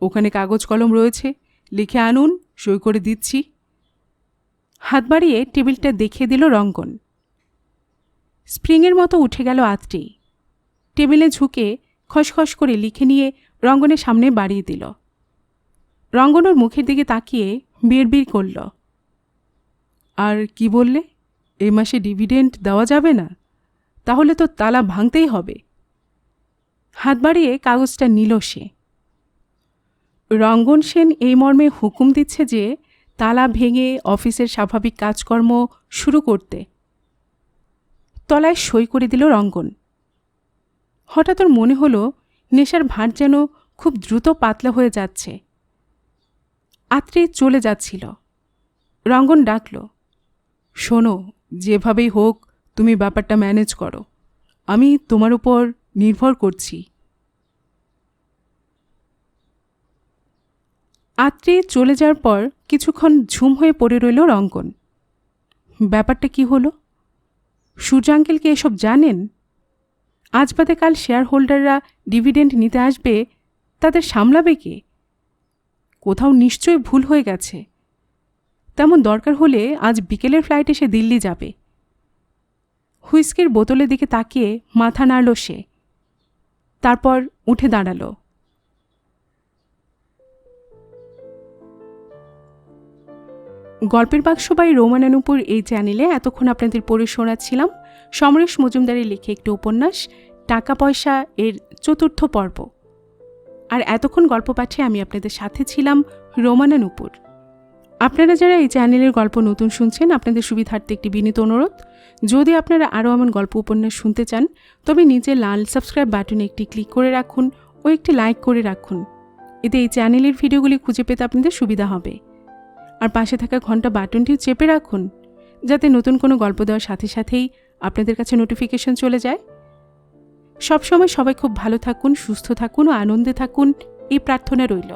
ওখানে কাগজ কলম রয়েছে, লিখে আনুন, সই করে দিচ্ছি। হাত বাড়িয়ে টেবিলটা দেখিয়ে দিল রঙ্গন। স্প্রিংয়ের মতো উঠে গেল আত্রি। টেবিলে ঝুঁকে খসখস করে লিখে নিয়ে রঙ্গনের সামনে বাড়িয়ে দিল। রঙ্গন ওর মুখের দিকে তাকিয়ে বিড়বিড় করল, আর কি বললে? এই মাসে ডিভিডেন্ড দেওয়া যাবে না? তাহলে তো তালা ভাঙতেই হবে। হাত বাড়িয়ে কাগজটা নিল সে। রঙ্গন সেন এই মর্মে হুকুম দিচ্ছে যে তালা ভেঙে অফিসের স্বাভাবিক কাজকর্ম শুরু করতে। তলায় সই করে দিল রঙ্গন। হঠাৎ ওর মনে হলো নেশার ভার যেন খুব দ্রুত পাতলা হয়ে যাচ্ছে। আত্রি চলে যাচ্ছিল। রঙ্গন ডাকল, শোনো, যেভাবেই হোক তুমি ব্যাপারটা ম্যানেজ করো। আমি তোমার উপর নির্ভর করছি। আত্রে চলে যাওয়ার পর কিছুক্ষণ ঝুম হয়ে পড়ে রইল রঙ্কন। ব্যাপারটা কি হলো? সূর্য আঙ্কেল কি এসব জানেন? আজ বাদে কাল শেয়ার হোল্ডাররা ডিভিডেন্ড নিতে আসবে, তাদের সামলাবে কে? কোথাও নিশ্চয়ই ভুল হয়ে গেছে। তেমন দরকার হলে আজ বিকেলের ফ্লাইটে সে দিল্লি যাবে। হুইস্কির বোতলের দিকে তাকিয়ে মাথা নাড়ল সে। তারপর উঠে দাঁড়াল। গল্পের বাক্স বাই রোমানা নূপুর এই চ্যানেলে এতক্ষণ আপনাদের পড়ে শোনাচ্ছিলাম সমরেশ মজুমদারের লেখা একটি উপন্যাস টাকা পয়সা এর 4র্থ পর্ব। আর এতক্ষণ গল্প পাঠে আমি আপনাদের সাথে ছিলাম রোমানা নূপুর। আপনারা যারা এই চ্যানেলের গল্প নতুন শুনছেন, আপনাদের সুবিধার্থে একটি বিনীত অনুরোধ, যদি আপনারা আরও এমন গল্প উপন্যাস শুনতে চান তবে নিচে লাল সাবস্ক্রাইব বাটনে একটি ক্লিক করে রাখুন ও একটি লাইক করে রাখুন। এতে এই চ্যানেলের ভিডিওগুলি খুঁজে পেতে আপনাদের সুবিধা হবে। আর পাশে থাকা ঘন্টা বাটনটিও চেপে রাখুন, যাতে নতুন কোনো গল্প দেওয়ার সাথে সাথেই আপনাদের কাছে নোটিফিকেশন চলে যায়। সবসময় সবাই খুব ভালো থাকুন, সুস্থ থাকুন ও আনন্দে থাকুন, এই প্রার্থনা রইল।